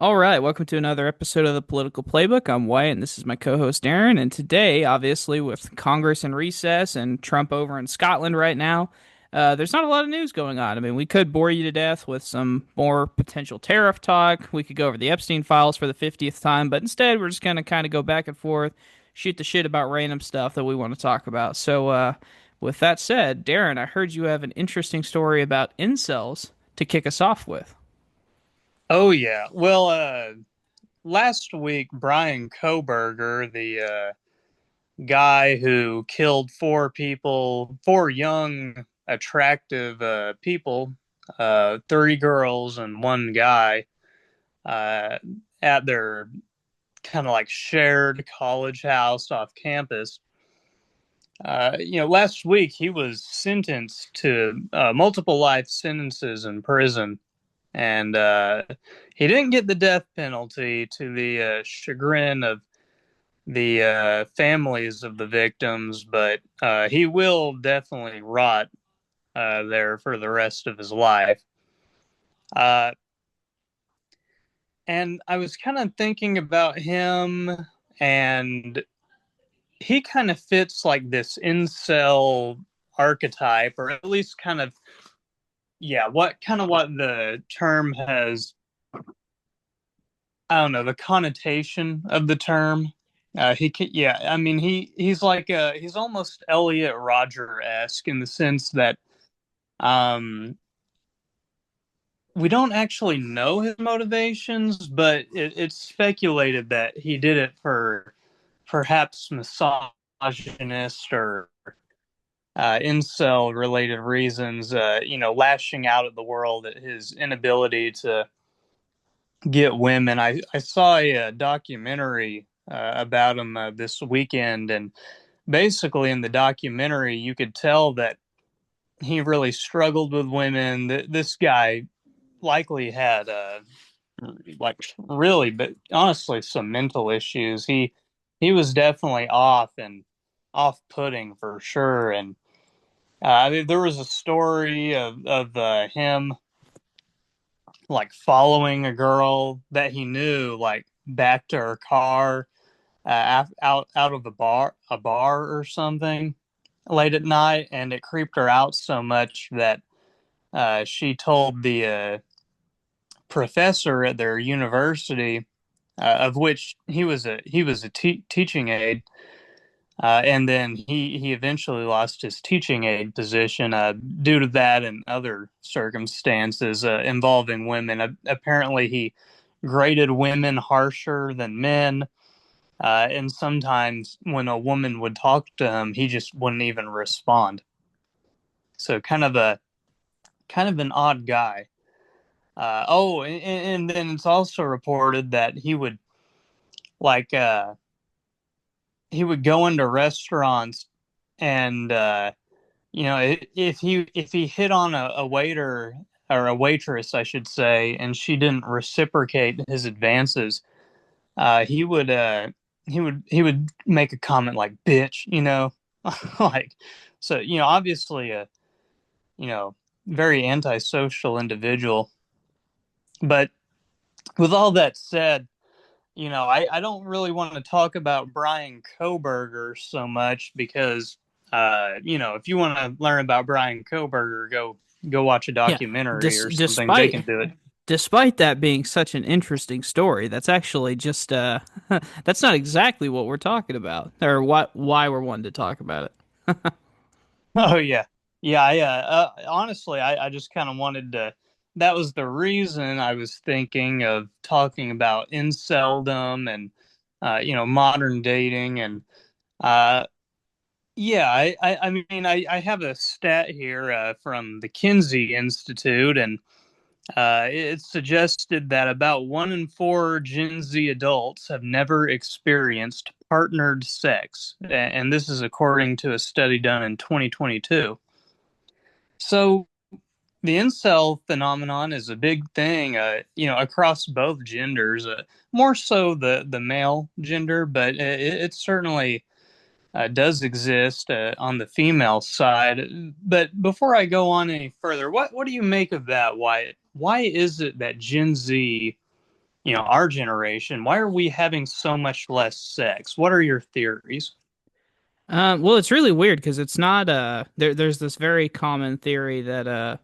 All right, welcome to another episode of the Political Playbook. I'm Wyatt, and this is my co-host Aaron. And today, obviously, with Congress in recess and Trump over in Scotland right now, there's not a lot of news going on. I mean, we could bore you to death with some more potential tariff talk. We could go over the Epstein files for the 50th time, but instead, we're just going to kind of go back and forth, shoot the shit about random stuff that we want to talk about. So, with that said, Darren, I heard you have an interesting story about incels to kick us off with. Oh yeah. Well, last week Brian Koberger, the guy who killed four people, four young, attractive people, three girls and one guy, uh, at their kind of like shared college house off campus. Last week he was sentenced to multiple life sentences in prison, and he didn't get the death penalty to the chagrin of the families of the victims, but he will definitely rot there for the rest of his life. Uh, and I was kind of thinking about him, and he kind of fits like this incel archetype, or at least kind of, yeah, what the term has, I don't know, the connotation of the term. Yeah, I mean, he's like he's almost Elliot Rodger-esque in the sense that um, we don't actually know his motivations, but it's speculated that he did it for perhaps misogynist or incel related reasons. Lashing out at the world at his inability to get women. I saw a documentary about him this weekend, and basically in the documentary, you could tell that he really struggled with women. This guy likely had like really, but honestly, some mental issues. He was definitely off and off-putting for sure. And I mean, there was a story of him like following a girl that he knew like back to her car, out of a bar or something late at night, and it creeped her out so much that she told the professor at their university, of which he was a teaching aide. And then he eventually lost his teaching aide position due to that and other circumstances involving women. Apparently, he graded women harsher than men, and sometimes when a woman would talk to him, he just wouldn't even respond. So kind of an odd guy. And then it's also reported that like uh, he would go into restaurants and if he hit on a waiter or a waitress, I should say, and she didn't reciprocate his advances, he would make a comment like "bitch," like so. Obviously a you know very antisocial individual. But with all that said, I don't really want to talk about Brian Koberger so much because, if you want to learn about Brian Koberger, go watch a Yeah, documentary or something. They despite can do it. despite that being such an interesting story, that's actually just that's not exactly what we're talking about or what why we're wanting to talk about it. Oh yeah, yeah. Honestly, I just kind of wanted to. That was the reason I was thinking of talking about inceldom and modern dating and uh, yeah, I mean, I have a stat here from the Kinsey Institute, and it suggested that about one in four Gen Z adults have never experienced partnered sex, and this is according to a study done in 2022. So the incel phenomenon is a big thing, across both genders, more so the male gender, but it certainly does exist on the female side. But before I go on any further, what do you make of that? Why is it that Gen Z our generation, why are we having so much less sex? What are your theories? Well, it's really weird because it's not there's this very common theory that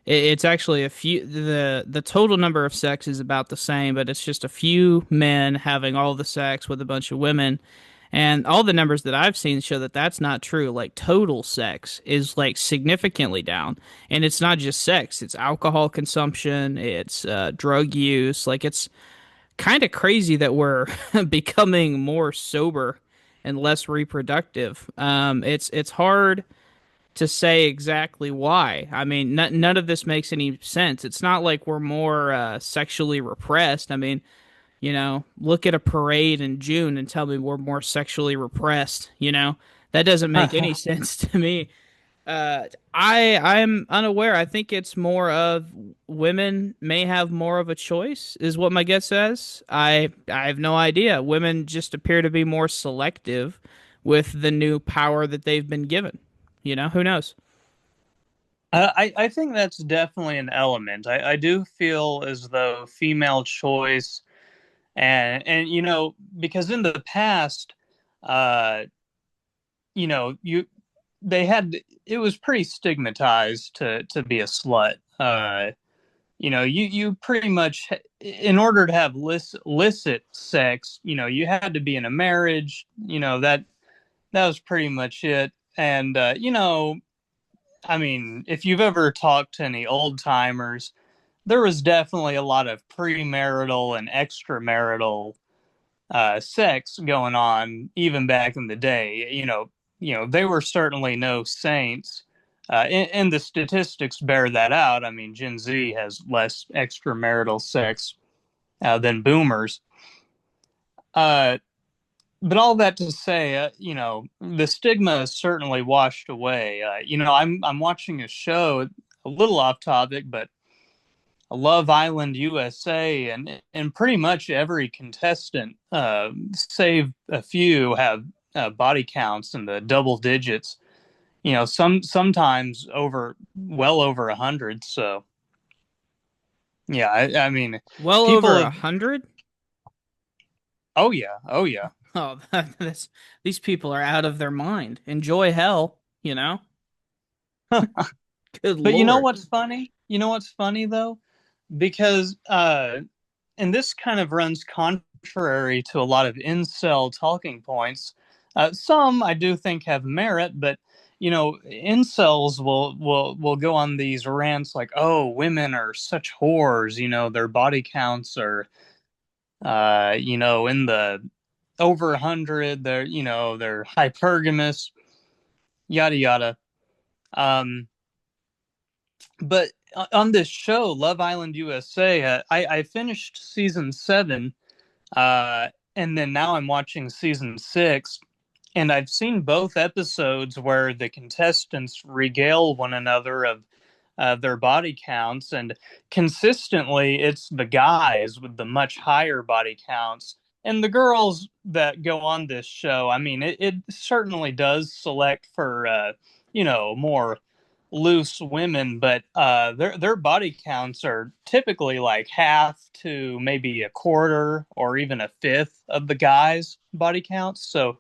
it's actually a few the total number of sex is about the same, but it's just a few men having all the sex with a bunch of women. And all the numbers that I've seen show that that's not true. Like total sex is like significantly down, and it's not just sex; it's alcohol consumption, it's drug use. Like it's kind of crazy that we're becoming more sober and less reproductive. It's hard to say exactly why. I mean, none of this makes any sense. It's not like we're more sexually repressed. I mean, look at a parade in June and tell me we're more sexually repressed. That doesn't make any sense to me. I'm unaware. I think it's more of women may have more of a choice, is what my guess says. I have no idea. Women just appear to be more selective with the new power that they've been given. Who knows? I think that's definitely an element. I do feel as though female choice and because in the past, uh, you they had it was pretty stigmatized to be a slut. You pretty much, in order to have licit sex, you had to be in a marriage. That was pretty much it. And I mean, if you've ever talked to any old timers, there was definitely a lot of premarital and extramarital sex going on even back in the day. They were certainly no saints, and the statistics bear that out. I mean, Gen Z has less extramarital sex than Boomers. Uh, but all that to say, the stigma is certainly washed away. I'm watching a show, a little off topic, but Love Island USA, and pretty much every contestant, save a few, have body counts in the double digits. Sometimes well over 100. So yeah, I mean, Well people over a have. hundred? Oh yeah, oh yeah. Oh, that's these people are out of their mind. Enjoy hell, you know? Good But you know Lord. what's funny? You know what's funny though, because and this kind of runs contrary to a lot of incel talking points. Some I do think have merit, but incels will go on these rants like, "Oh, women are such whores. Their body counts are, in the over 100. They're hypergamous, yada yada." Um, but on this show, Love Island USA, I finished season 7. And then now I'm watching season 6, and I've seen both episodes where the contestants regale one another of their body counts, and consistently it's the guys with the much higher body counts. And the girls that go on this show, I mean, it certainly does select for, more loose women, but their body counts are typically like half to maybe a quarter or even a fifth of the guys' body counts. So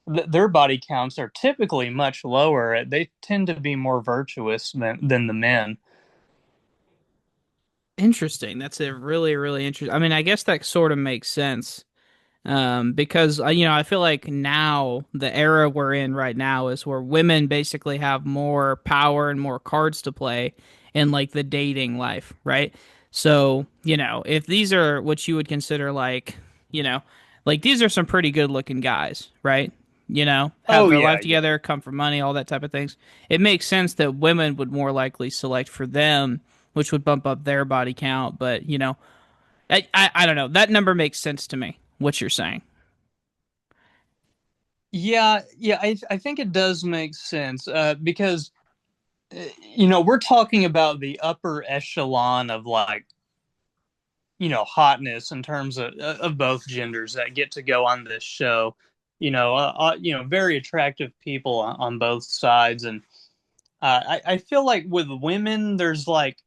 their body counts are typically much lower. They tend to be more virtuous than the men. Interesting. That's a really, really interesting. I mean, I guess that sort of makes sense. Because I feel like now the era we're in right now is where women basically have more power and more cards to play in like the dating life, right? So, if these are what you would consider you know, like these are some pretty good looking guys, right? Have Oh their yeah, life yeah. together, come from money, all that type of things. It makes sense that women would more likely select for them, which would bump up their body count. But, I don't know. That number makes sense to me, what you're saying. Yeah, yeah, I think it does make sense, because we're talking about the upper echelon of, like, hotness in terms of both genders that get to go on this show. Very attractive people on both sides, and I feel like with women, there's like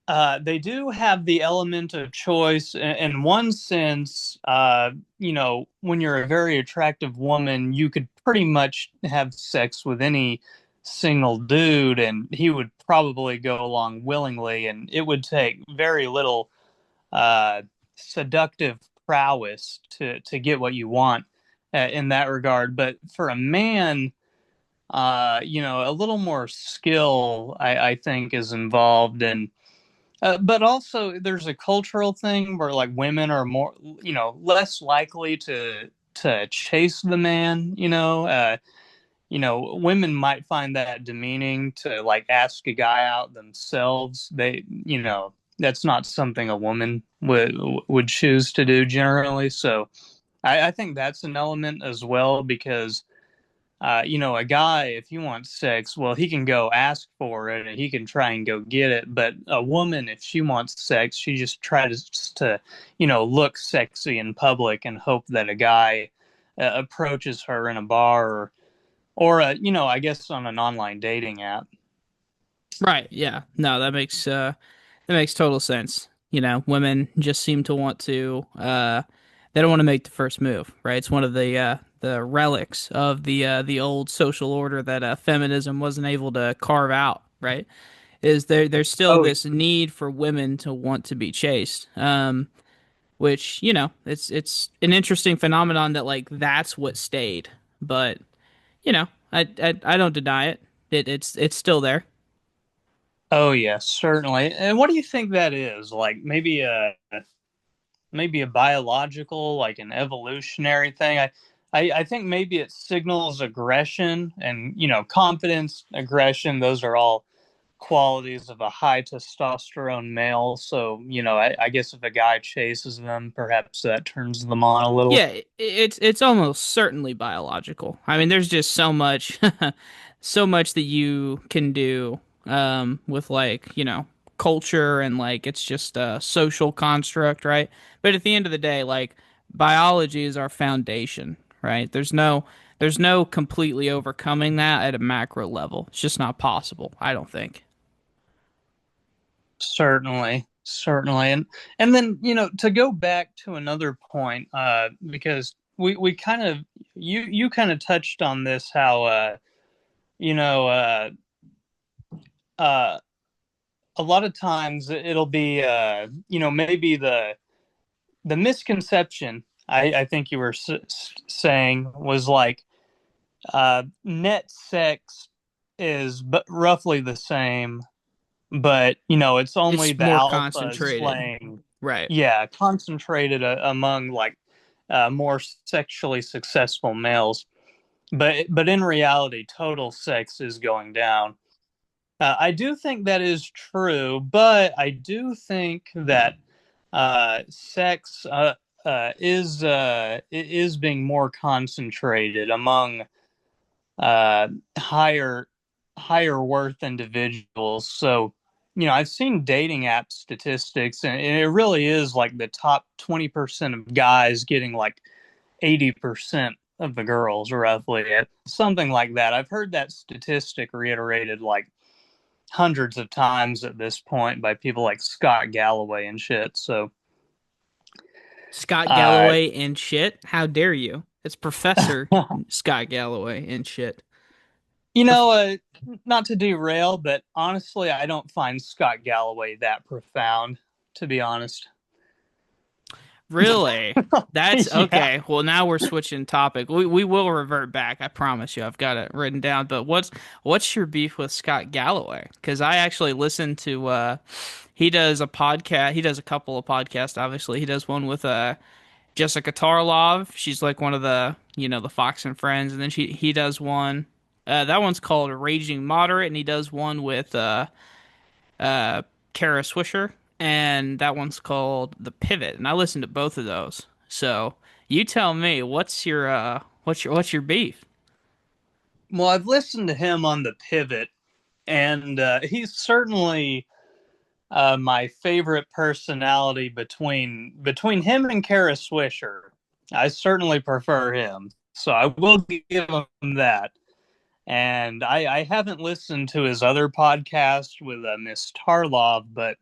They do have the element of choice in one sense. When you're a very attractive woman, you could pretty much have sex with any single dude, and he would probably go along willingly, and it would take very little uh, seductive prowess to get what you want in that regard. But for a man, a little more skill, I think, is involved, and but also there's a cultural thing where like women are more, less likely to chase the man. Women might find that demeaning to like ask a guy out themselves. That's not something a woman would choose to do generally. So I think that's an element as well because a guy, if he wants sex, well, he can go ask for it and he can try and go get it. But a woman, if she wants sex, she just tries to, look sexy in public and hope that a guy approaches her in a bar or I guess on an online dating app. Right. Yeah. No, that makes total sense. Women just seem to want to they don't want to make the first move, right? It's one of the relics of the old social order that feminism wasn't able to carve out, right? Is there's still Oh, this need for women to want to be chased. Which, it's an interesting phenomenon that like that's what stayed. But, I don't deny it. It's still there. oh yes, certainly. And what do you think that is? Like maybe a biological, like an evolutionary thing. I think maybe it signals aggression and confidence, aggression. Those are all qualities of a high testosterone male. So I guess if a guy chases them, perhaps that turns them on a little. Yeah, it's almost certainly biological. I mean, there's just so much, so much that you can do with like culture and like it's just a social construct, right? But at the end of the day, like biology is our foundation, right? There's no completely overcoming that at a macro level. It's just not possible, I don't think. Certainly, certainly, and then to go back to another point, because we kind of you kind of touched on this how you know uh a lot of times it'll be maybe the misconception I think you were saying was like net sex is but roughly the same, but it's only It's the more alphas concentrated. laying, Right. yeah, concentrated among like more sexually successful males. But in reality, total sex is going down. I do think that is true, but I do think that sex is being more concentrated among uh, higher higher worth individuals. So, I've seen dating app statistics, and it really is like the top 20% of guys getting like 80% of the girls, roughly, something like that. I've heard that statistic reiterated like hundreds of times at this point by people like Scott Galloway and shit. So, Scott uh, Galloway and shit. How dare you? It's Professor Scott Galloway and shit. You Prof- know, not to derail, but honestly, I don't find Scott Galloway that profound, to be honest. really? That's Yeah. okay. Well, now we're switching topic. We will revert back. I promise you. I've got it written down. But what's your beef with Scott Galloway? Because I actually listened to he does a podcast. He does a couple of podcasts. Obviously, he does one with Jessica Tarlov. She's like one of the Fox and Friends, and then he does one. That one's called Raging Moderate, and he does one with uh, Kara Swisher, and that one's called The Pivot. And I listened to both of those. So you tell me, what's your beef? Well, I've listened to him on the pivot, and he's certainly my favorite personality between him and Kara Swisher. I certainly prefer him, so I will give him that. And I haven't listened to his other podcast with Miss Tarlov, but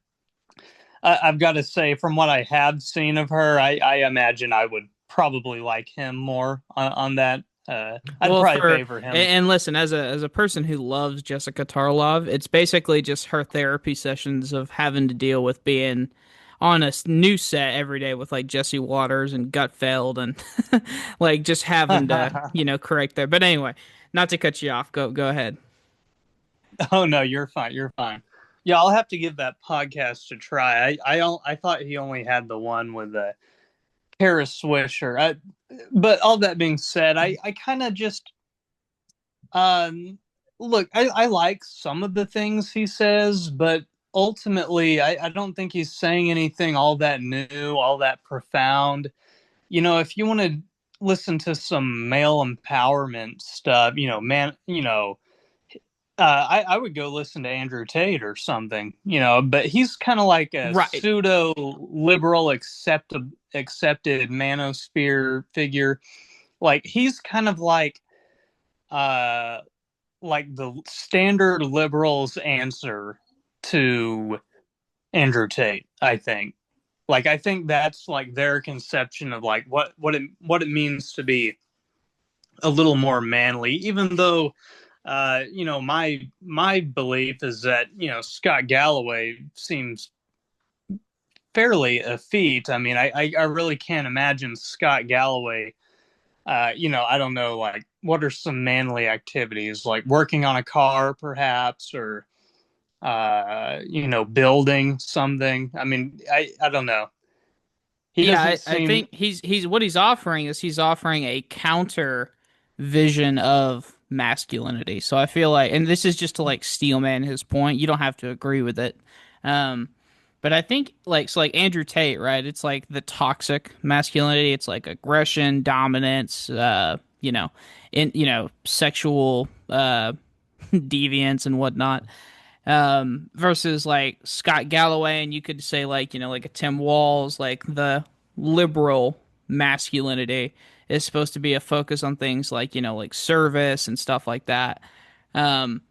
I've got to say, from what I have seen of her, I imagine I would probably like him more on that. I'd Well, probably for favor him. and listen, as a person who loves Jessica Tarlov, it's basically just her therapy sessions of having to deal with being on a new set every day with like Jesse Waters and Gutfeld and like just having to, correct there. But anyway, not to cut you off. Go ahead. Oh no, you're fine. You're fine. Yeah, I'll have to give that podcast a try. I thought he only had the one with Kara Swisher. But all that being said, I kind of just um look. I like some of the things he says, but ultimately, I don't think he's saying anything all that new, all that profound. If you want to listen to some male empowerment stuff, man, I would go listen to Andrew Tate or something, but he's kind of like a Right. pseudo liberal accepted manosphere figure. Like he's kind of uh like the standard liberals answer to Andrew Tate, I think. Like I think that's like their conception of like what it means to be a little more manly, even though my belief is that Scott Galloway seems fairly effete. I mean, I really can't imagine Scott Galloway. I don't know, like what are some manly activities, like working on a car, perhaps, or building something. I mean, I don't know. He Yeah, doesn't I seem. think he's what he's offering is he's offering a counter vision of masculinity. So I feel like, and this is just to like steelman his point. You don't have to agree with it. Um, but I think like Andrew Tate, right? It's like the toxic masculinity. It's like aggression, dominance, sexual deviance and whatnot, versus like Scott Galloway, and you could say like like a Tim Walls, like the liberal masculinity is supposed to be a focus on things like like service and stuff like that. Um,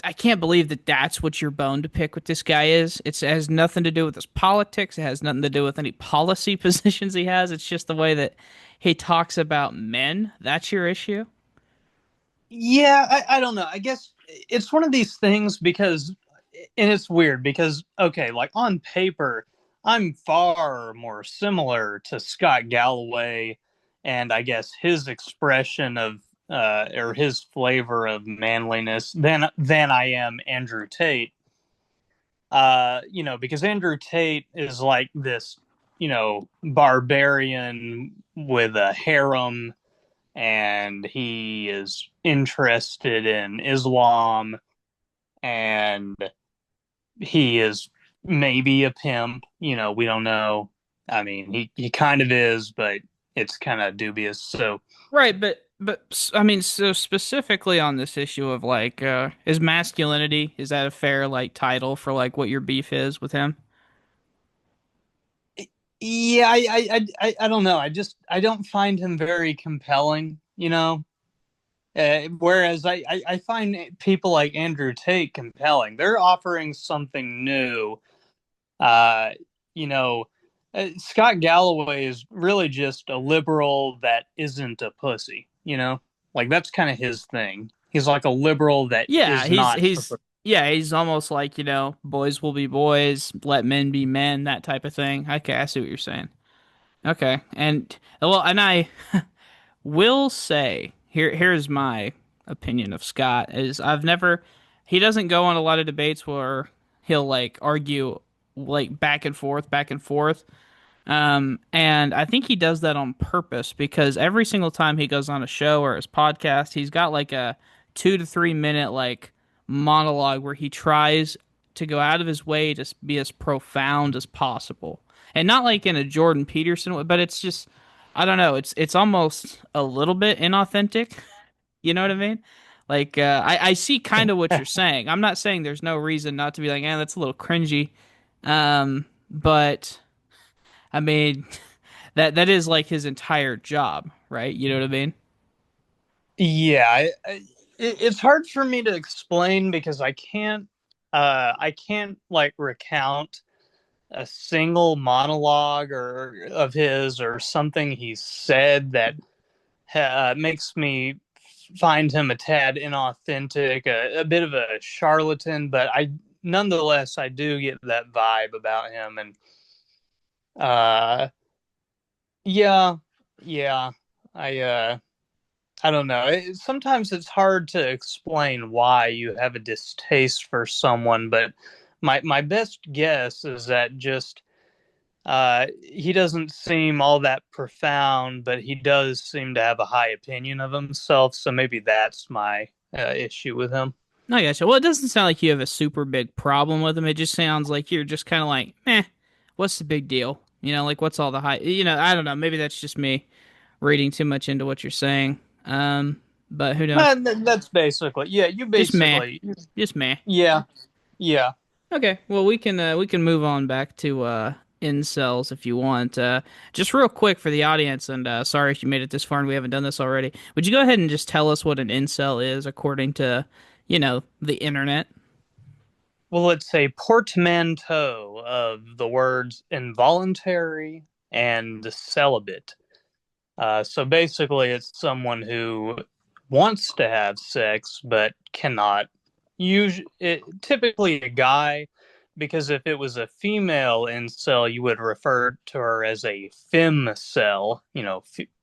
I can't believe that that's what your bone to pick with this guy is. It has nothing to do with his politics. It has nothing to do with any policy positions he has. It's just the way that he talks about men. That's your issue. Yeah, I don't know. I guess it's one of these things because, and it's weird because, okay, like on paper, I'm far more similar to Scott Galloway and I guess his expression of, or his flavor of manliness than I am Andrew Tate. Because Andrew Tate is like this, barbarian with a harem and he is interested in Islam and he is maybe a pimp. We don't know. I mean, he kind of is, but it's kind of dubious. So, Right, but I mean, so specifically on this issue of like, is masculinity, is that a fair like title for like what your beef is with him? yeah, I don't know. I don't find him very compelling. Whereas I find people like Andrew Tate compelling. They're offering something new. Uh, you know, Scott Galloway is really just a liberal that isn't a pussy. Like that's kind of his thing. He's like a liberal that Yeah, is he's not. he's yeah, he's almost like, boys will be boys, let men be men, that type of thing. Okay, I see what you're saying. Okay. And well, and I will say, here's my opinion of Scott is I've never he doesn't go on a lot of debates where he'll like argue like back and forth. And I think he does that on purpose because every single time he goes on a show or his podcast, he's got like a 2 to 3 minute like monologue where he tries to go out of his way to be as profound as possible. And not like in a Jordan Peterson way, but it's just I don't know, it's almost a little bit inauthentic. You know what I mean? Like I see kind of what you're saying. I'm not saying there's no reason not to be like, that's a little cringy. But I mean, that is like his entire job, right? You know what I mean? Yeah, it's hard for me to explain because I can't like recount. a single monologue or of his or something he said that makes me find him a tad inauthentic, a bit of a charlatan, but I nonetheless I do get that vibe about him, and uh, yeah, yeah, I I don't know. Sometimes it's hard to explain why you have a distaste for someone, but my best guess is that just he doesn't seem all that profound, but he does seem to have a high opinion of himself. So maybe that's my issue with him. I gotcha. Well, it doesn't sound like you have a super big problem with him. It just sounds like you're just kind of like, eh, what's the big deal? Like what's all the hype? I don't know. Maybe that's just me reading too much into what you're saying. But who knows? That's basically, yeah, you Just meh. basically, Just meh. yeah, yeah. Okay. Well, we can move on back to incels if you want. Just real quick for the audience, and sorry if you made it this far and we haven't done this already. Would you go ahead and just tell us what an incel is according to, the internet? Well, it's a portmanteau of the words involuntary and celibate. So basically, it's someone who wants to have sex but cannot. Typically a guy, because if it was a female incel, you would refer to her as a femcel,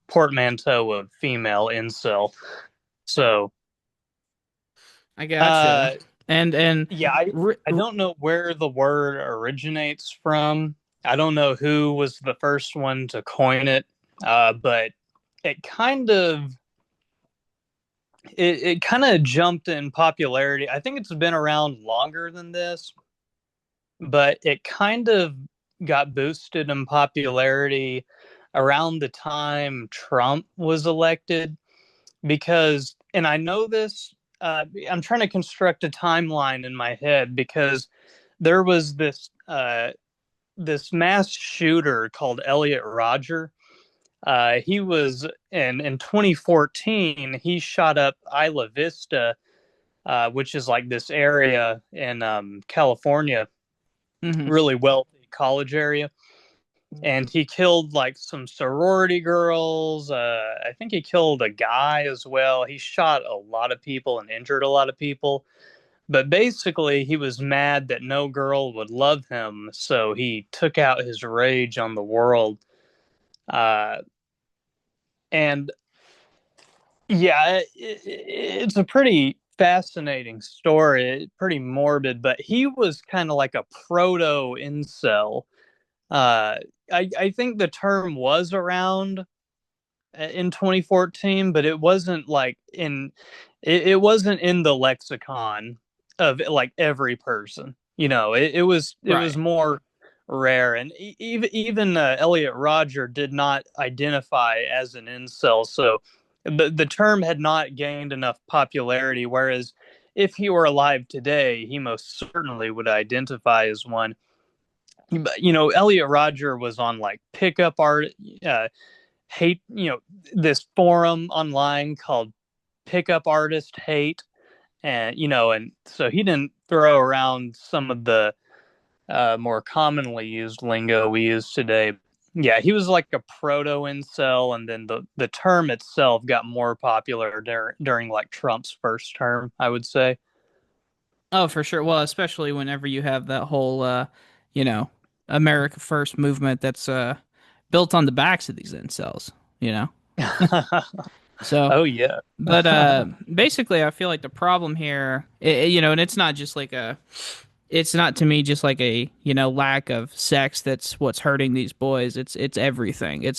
portmanteau of female incel. So, I gotcha. uh, And yeah, I don't know where the word originates from. I don't know who was the first one to coin it, but it kind of it kind of jumped in popularity. I think it's been around longer than this, but it kind of got boosted in popularity around the time Trump was elected because, and I know this, I'm trying to construct a timeline in my head because there was this mass shooter called Elliot Rodger. He was in 2014. He shot up Isla Vista, which is like this area in California, hmm really wealthy college area. And he killed like some sorority girls. I think he killed a guy as well. He shot a lot of people and injured a lot of people. But basically, he was mad that no girl would love him, so he took out his rage on the world. Uh, and yeah, it's a pretty fascinating story, pretty morbid, but he was kind of like a proto incel. Uh, I think the term was around in 2014, but it wasn't like it wasn't in the lexicon of like every person. It was Right. more rare, and even Elliot Rodger did not identify as an incel, so the term had not gained enough popularity. Whereas if he were alive today, he most certainly would identify as one. But Elliot Rodger was on like pickup art, uh, hate, this forum online called Pickup Artist Hate, and so he didn't throw around some of the more commonly used lingo we use today. Yeah, he was like a proto incel, and then the term itself got more popular during like Trump's first term, I would say. Oh, for sure. Well, especially whenever you have that whole you know, America First movement that's built on the backs of these incels, you know. So, Oh yeah. but basically I feel like the problem here, and it's not just like it's not to me just like a lack of sex that's what's hurting these boys. It's everything.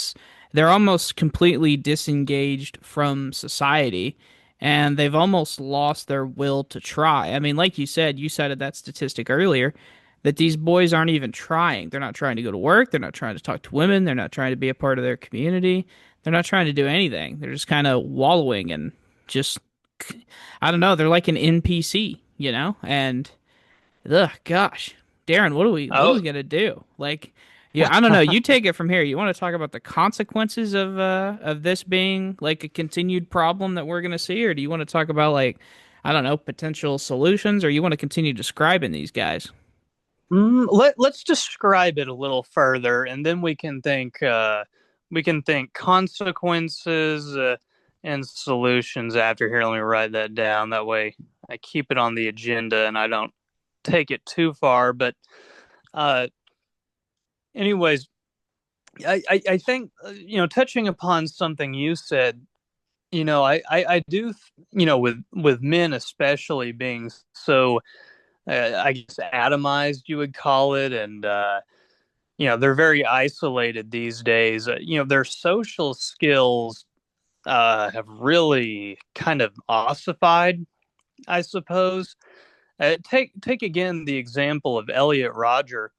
They're almost completely disengaged from society, and they've almost lost their will to try. I mean, like you cited that statistic earlier, that these boys aren't even trying. They're not trying to go to work. They're not trying to talk to women. They're not trying to be a part of their community. They're not trying to do anything. They're just kind of wallowing and just, I don't know. They're like an NPC, and ugh, gosh, Darren, what are we Oh. gonna do? Like, yeah, I don't know. You take it from here. You want to talk about the consequences of this being like a continued problem that we're gonna see, or do you want to talk about like, I don't know, potential solutions, or you want to continue describing these guys? Let's describe it a little further, and then we can think consequences and solutions after here. Let me write that down. That way, I keep it on the agenda and I don't take it too far. But uh, anyways, I think touching upon something you said, I do, with men especially being so, I guess, atomized, you would call it, and they're very isolated these days. Their social skills have really kind of ossified, I suppose. Take again the example of Elliot Rodger.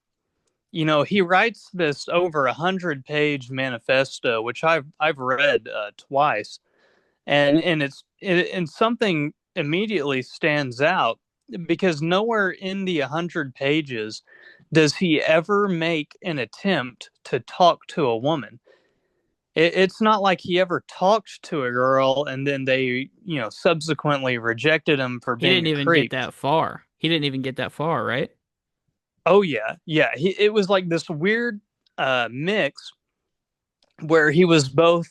He writes this over 100-page manifesto, which I've read twice, and and something immediately stands out because nowhere in the 100 pages does he ever make an attempt to talk to a woman. It's not like he ever talked to a girl and then they subsequently rejected him for He being didn't a even get creep. that far. He didn't even get that far, right? Oh yeah, yeah. It was like this weird mix where he was both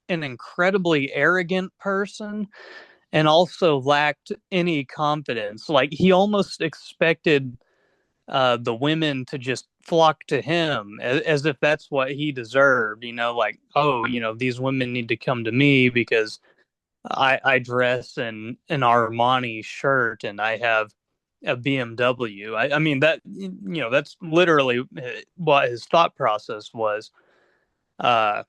an incredibly arrogant person and also lacked any confidence. Like he almost expected the women to just flock to him as if that's what he deserved. Like, oh, these women need to come to me because I dress in an Armani shirt and I have a BMW. I mean that that's literally what his thought process was. Uh,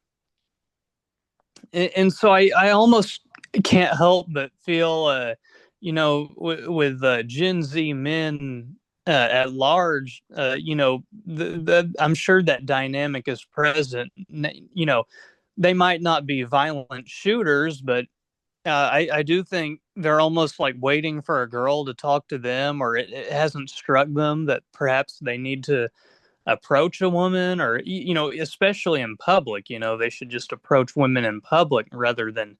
and so I almost can't help but feel, with Gen Z men at large, I'm sure that dynamic is present. They might not be violent shooters, but I do think they're almost like waiting for a girl to talk to them, or it hasn't struck them that perhaps they need to approach a woman, or especially in public. They should just approach women in public rather than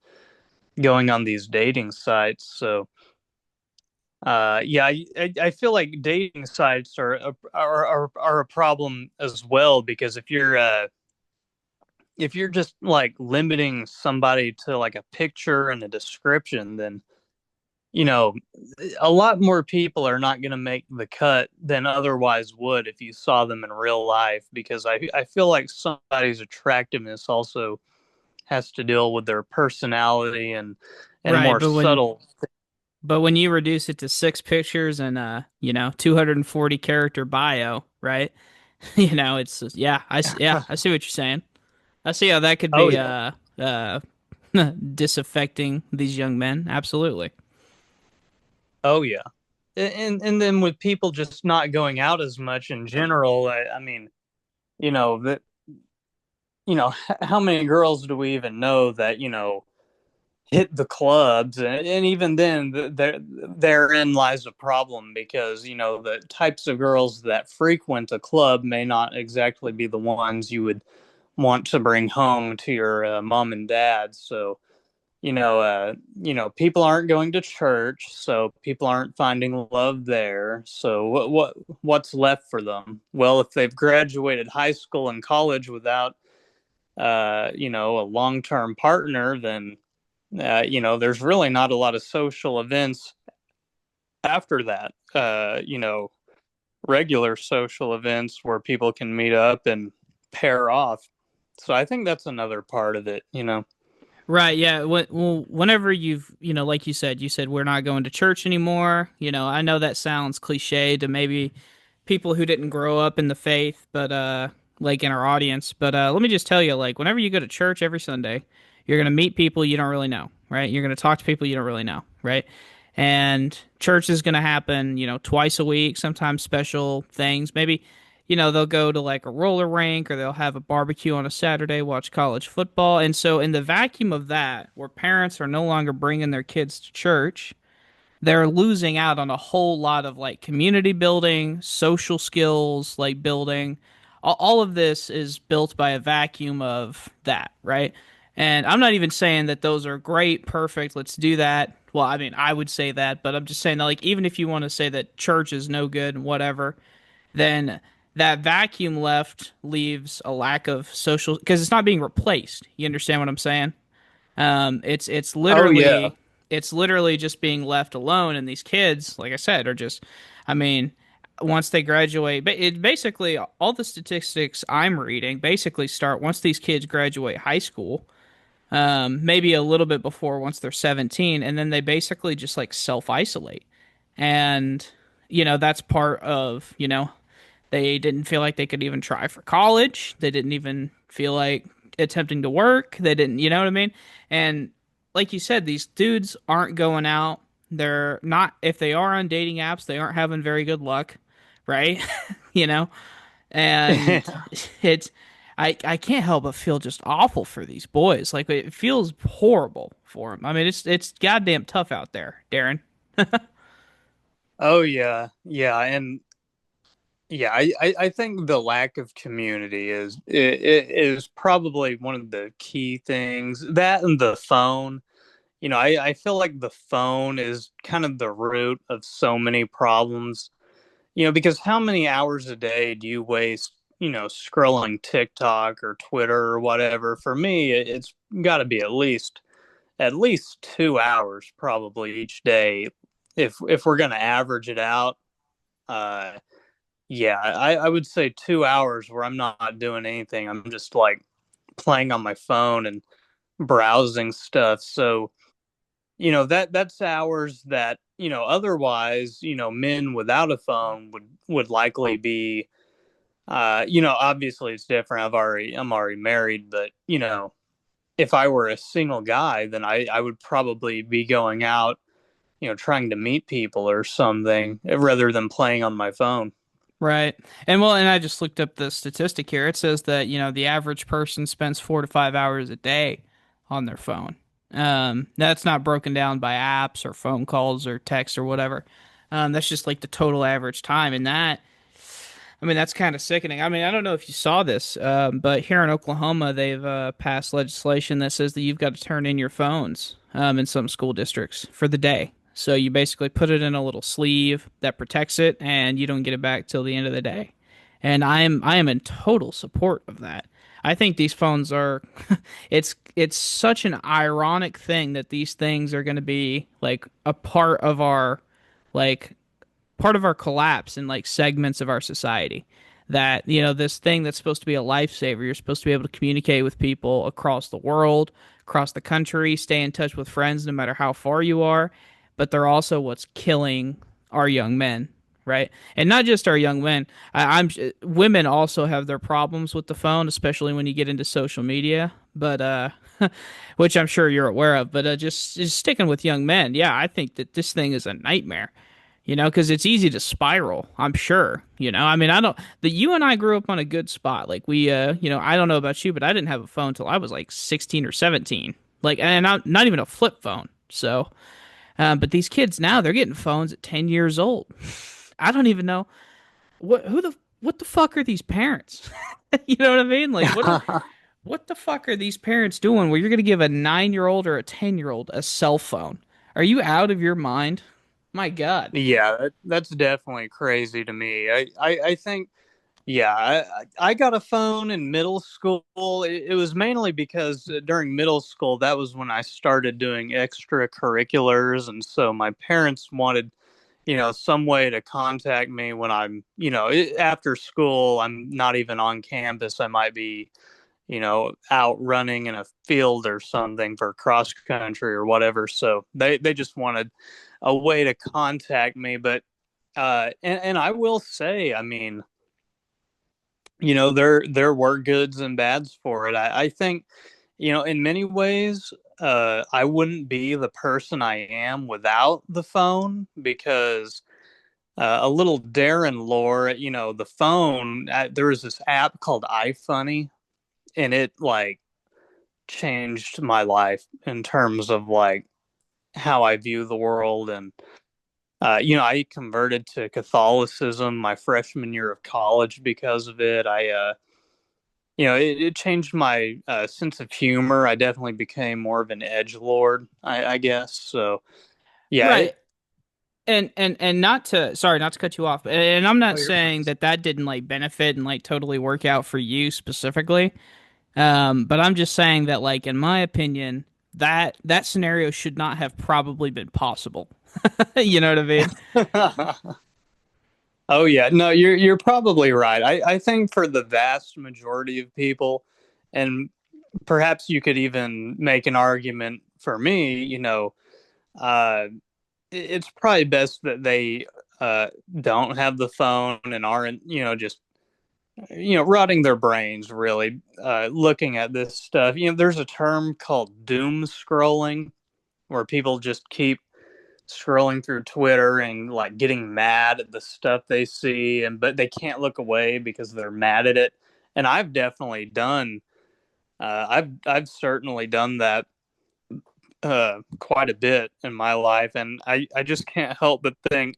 going on these dating sites. So yeah, I feel like dating sites are a problem as well, because if you're just like limiting somebody to like a picture and a description, then you know a lot more people are not going to make the cut than otherwise would if you saw them in real life, because I feel like somebody's attractiveness also has to deal with their personality and Right, more subtle. but when you reduce it to six pictures and 240 character bio, right? It's yeah, yeah, I see what you're saying. I see how that could Oh be yeah. uh disaffecting these young men. Absolutely. Oh yeah. And then with people just not going out as much in general, I mean, that how many girls do we even know that hit the clubs, and even then therein lies a problem, because the types of girls that frequent a club may not exactly be the ones you would want to bring home to your mom and dad. So people aren't going to church, so people aren't finding love there. So what's left for them? Well, if they've graduated high school and college without a long-term partner, then there's really not a lot of social events after that. Regular social events where people can meet up and pair off. So I think that's another part of it. Right, yeah. Well, whenever like you said we're not going to church anymore. I know that sounds cliche to maybe people who didn't grow up in the faith, but like in our audience. But let me just tell you, like, whenever you go to church every Sunday, you're gonna meet people you don't really know, right? You're gonna talk to people you don't really know, right? And church is gonna happen, twice a week, sometimes special things. Maybe, they'll go to like a roller rink or they'll have a barbecue on a Saturday, watch college football. And so, in the vacuum of that, where parents are no longer bringing their kids to church, they're losing out on a whole lot of like community building, social skills, like building. All of this is built by a vacuum of that, right? And I'm not even saying that those are great, perfect, let's do that. Well, I mean, I would say that, but I'm just saying that, like, even if you want to say that church is no good and whatever, then that vacuum left leaves a lack of social because it's not being replaced. You understand what I'm saying? It's Oh yeah. literally just being left alone, and these kids, like I said, are just, I mean, once they graduate, but it basically all the statistics I'm reading basically start once these kids graduate high school, maybe a little bit before once they're 17, and then they basically just like self isolate, and that's part of they didn't feel like they could even try for college. They didn't even feel like attempting to work. They didn't, you know what I mean? And like you said, these dudes aren't going out. They're not, if they are on dating apps, they aren't having very good luck, right? you know? And it's, I can't help but feel just awful for these boys. Like it feels horrible for them. I mean, it's goddamn tough out there, Darren. Oh yeah. Yeah, and yeah, I think the lack of community it is probably one of the key things. That and the phone. I feel like the phone is kind of the root of so many problems. Because how many hours a day do you waste, scrolling TikTok or Twitter or whatever? For me, it's got to be at least 2 hours probably each day. If we're gonna average it out, uh, yeah, I would say 2 hours where I'm not doing anything. I'm just like playing on my phone and browsing stuff. So that's hours that otherwise men without a phone would likely be. Obviously it's different. I'm already married, but if I were a single guy, then I would probably be going out, trying to meet people or something rather than playing on my phone. Right. And well, and I just looked up the statistic here. It says that, the average person spends 4 to 5 hours a day on their phone. That's not broken down by apps or phone calls or text or whatever. That's just like the total average time. And that, I mean, that's kind of sickening. I mean, I don't know if you saw this, but here in Oklahoma, they've passed legislation that says that you've got to turn in your phones in some school districts for the day. So you basically put it in a little sleeve that protects it, and you don't get it back till the end of the day. And I am in total support of that. I think these phones are it's such an ironic thing that these things are going to be like a like part of our collapse in like segments of our society. That, this thing that's supposed to be a lifesaver, you're supposed to be able to communicate with people across the world, across the country, stay in touch with friends no matter how far you are, but they're also what's killing our young men, right? And not just our young men. I'm women also have their problems with the phone, especially when you get into social media. But which I'm sure you're aware of. But just sticking with young men, yeah, I think that this thing is a nightmare. Because it's easy to spiral, I'm sure. I mean, I don't, that you and I grew up on a good spot. Like we, I don't know about you, but I didn't have a phone till I was like 16 or 17. Like, and not even a flip phone. So, but these kids now, they're getting phones at 10 years old. I don't even know what the fuck are these parents? You know what I mean? Like, what the fuck are these parents doing where you're going to give a 9-year-old or a 10-year-old a cell phone? Are you out of your mind? My God. Yeah, that's definitely crazy to me. I think, yeah, I got a phone in middle school. It was mainly because during middle school, that was when I started doing extracurriculars. And so my parents wanted, some way to contact me when I'm, after school, I'm not even on campus. I might be, out running in a field or something for cross country or whatever. So they just wanted a way to contact me. But and I will say, I mean, there were goods and bads for it. I think, in many ways, I wouldn't be the person I am without the phone because a little Darren lore, the phone. There was this app called iFunny, and it like changed my life in terms of like how I view the world. And I converted to Catholicism my freshman year of college because of it. It changed my sense of humor. I definitely became more of an edge lord, I guess. So yeah, Right. and not to sorry, not to cut you off, and I'm Oh, not you're fine. saying that that didn't like benefit and like totally work out for you specifically. But I'm just saying that like in my opinion, that scenario should not have probably been possible. You know what I mean? Oh yeah, no, you're probably right. I think for the vast majority of people, and perhaps you could even make an argument for me, uh, it's probably best that they don't have the phone and aren't, just rotting their brains really looking at this stuff. There's a term called doom scrolling where people just keep scrolling through Twitter and like getting mad at the stuff they see, and but they can't look away because they're mad at it. And I've definitely done, I've certainly done that quite a bit in my life, and I just can't help but think,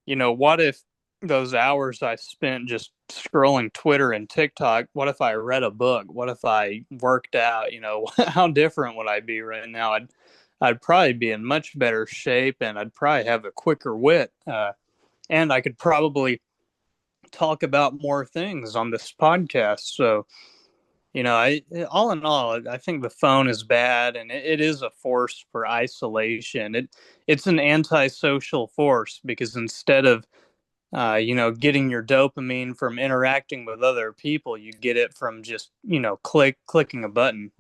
what if those hours I spent just scrolling Twitter and TikTok, what if I read a book? What if I worked out? How different would I be right now? I'd probably be in much better shape, and I'd probably have a quicker wit, and I could probably talk about more things on this podcast. So, I all in all, I think the phone is bad, and it is a force for isolation. It's an antisocial force because instead of getting your dopamine from interacting with other people, you get it from just clicking a button.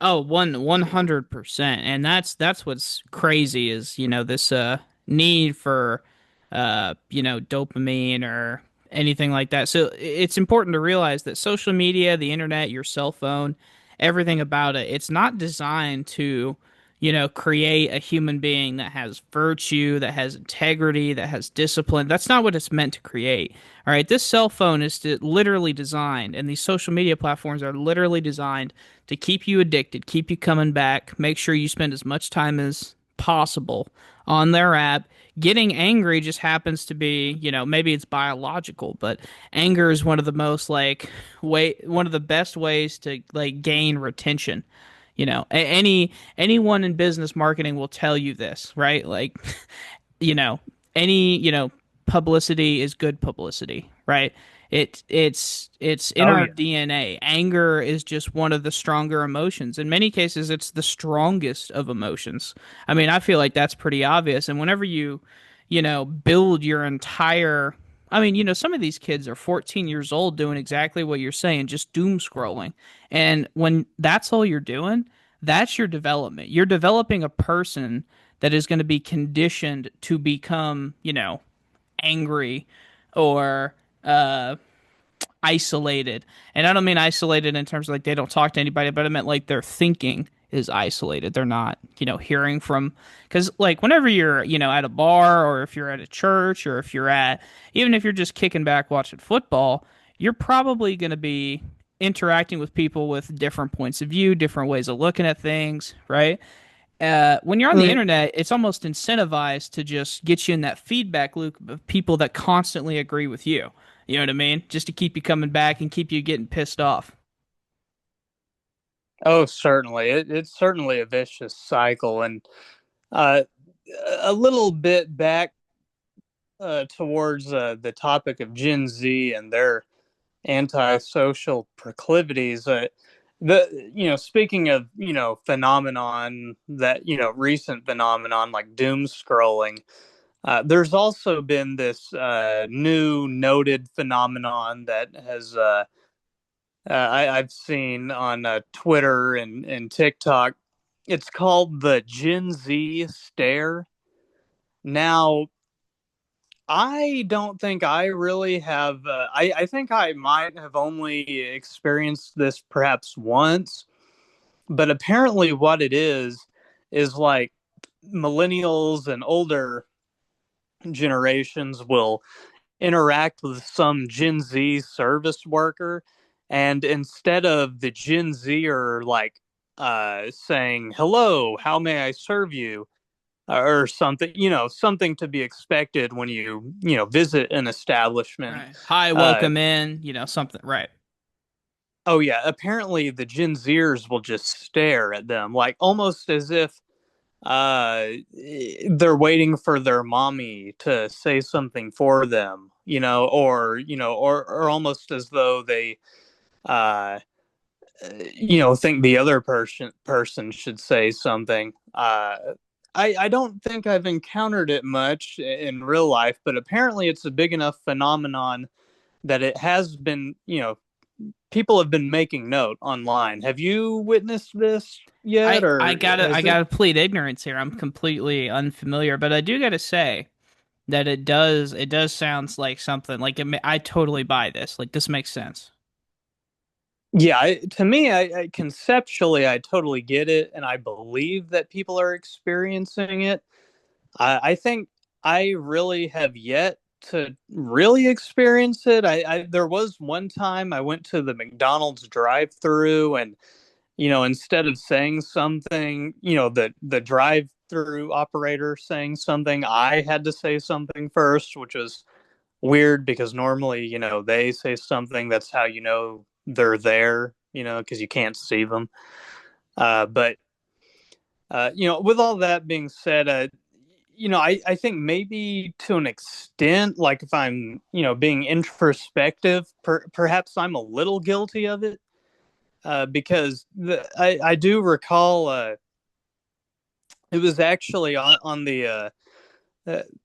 Oh, 100%. And that's what's crazy is, this need for dopamine or anything like that. So it's important to realize that social media, the internet, your cell phone, everything about it, it's not designed to, create a human being that has virtue, that has integrity, that has discipline. That's not what it's meant to create. All right, this cell phone is literally designed, and these social media platforms are literally designed to keep you addicted, keep you coming back, make sure you spend as much time as possible on their app. Getting angry just happens to be, maybe it's biological, but anger is one of the most one of the best ways to like gain retention. Anyone in business marketing will tell you this, right? Like, you know, any, publicity is good publicity, right? It's in Oh our yeah. DNA. Anger is just one of the stronger emotions. In many cases, it's the strongest of emotions. I mean, I feel like that's pretty obvious. And whenever you, build your entire I mean, some of these kids are 14 years old doing exactly what you're saying, just doom scrolling. And when that's all you're doing, that's your development. You're developing a person that is going to be conditioned to become, angry or isolated. And I don't mean isolated in terms of like they don't talk to anybody, but I meant like their thinking is isolated. They're not, hearing from because like whenever you're, at a bar or if you're at a church or if you're at even if you're just kicking back watching football, you're probably going to be interacting with people with different points of view, different ways of looking at things, right? When you're on the Mm. internet, it's almost incentivized to just get you in that feedback loop of people that constantly agree with you. You know what I mean? Just to keep you coming back and keep you getting pissed off. Oh, certainly. It's certainly a vicious cycle, and uh, a little bit back towards the topic of Gen Z and their antisocial proclivities. Speaking of phenomenon that recent phenomenon like doom scrolling. There's also been this new noted phenomenon that I've seen on Twitter and TikTok. It's called the Gen Z stare. Now, I don't think I really have. I think I might have only experienced this perhaps once, but apparently, what it is like millennials and older generations will interact with some Gen Z service worker, and instead of the Gen Zer like saying "Hello, how may I serve you?" or something, something to be expected when you visit an establishment. Right. Hi, Uh, welcome in, something. Right. oh yeah, apparently the Gen Zers will just stare at them like almost as if uh, they're waiting for their mommy to say something for them, or almost as though they, uh, think the other person should say something. I don't think I've encountered it much in real life, but apparently it's a big enough phenomenon that it has been, people have been making note online. Have you witnessed this yet, I or gotta I has it? gotta plead ignorance here. I'm completely unfamiliar, but I do gotta say that it does sounds like something like I totally buy this. Like this makes sense. Yeah, to me, I conceptually, I totally get it, and I believe that people are experiencing it. I think I really have yet to really experience it. There was one time I went to the McDonald's drive-through, and instead of saying something, the drive-through operator saying something, I had to say something first, which was weird because normally, they say something. That's how they're there, because you can't see them. But with all that being said, I think maybe to an extent, like if I'm, being introspective, perhaps I'm a little guilty of it, because I do recall it was actually on the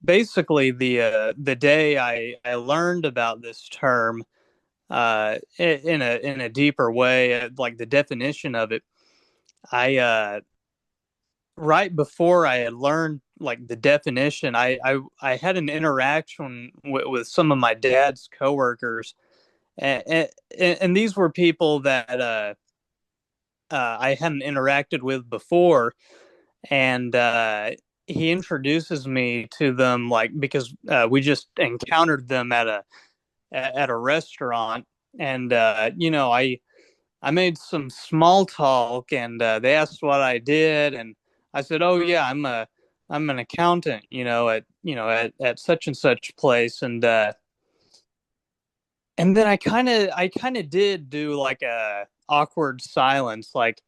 basically the day I learned about this term in a deeper way, like the definition of it. I Right before I had learned like the definition, I had an interaction with some of my dad's coworkers, and these were people that I hadn't interacted with before, and he introduces me to them like because we just encountered them at a restaurant, and I made some small talk, and they asked what I did, and I said, "Oh yeah, I'm an accountant, at such and such place," and then I kind of did do like a awkward silence, like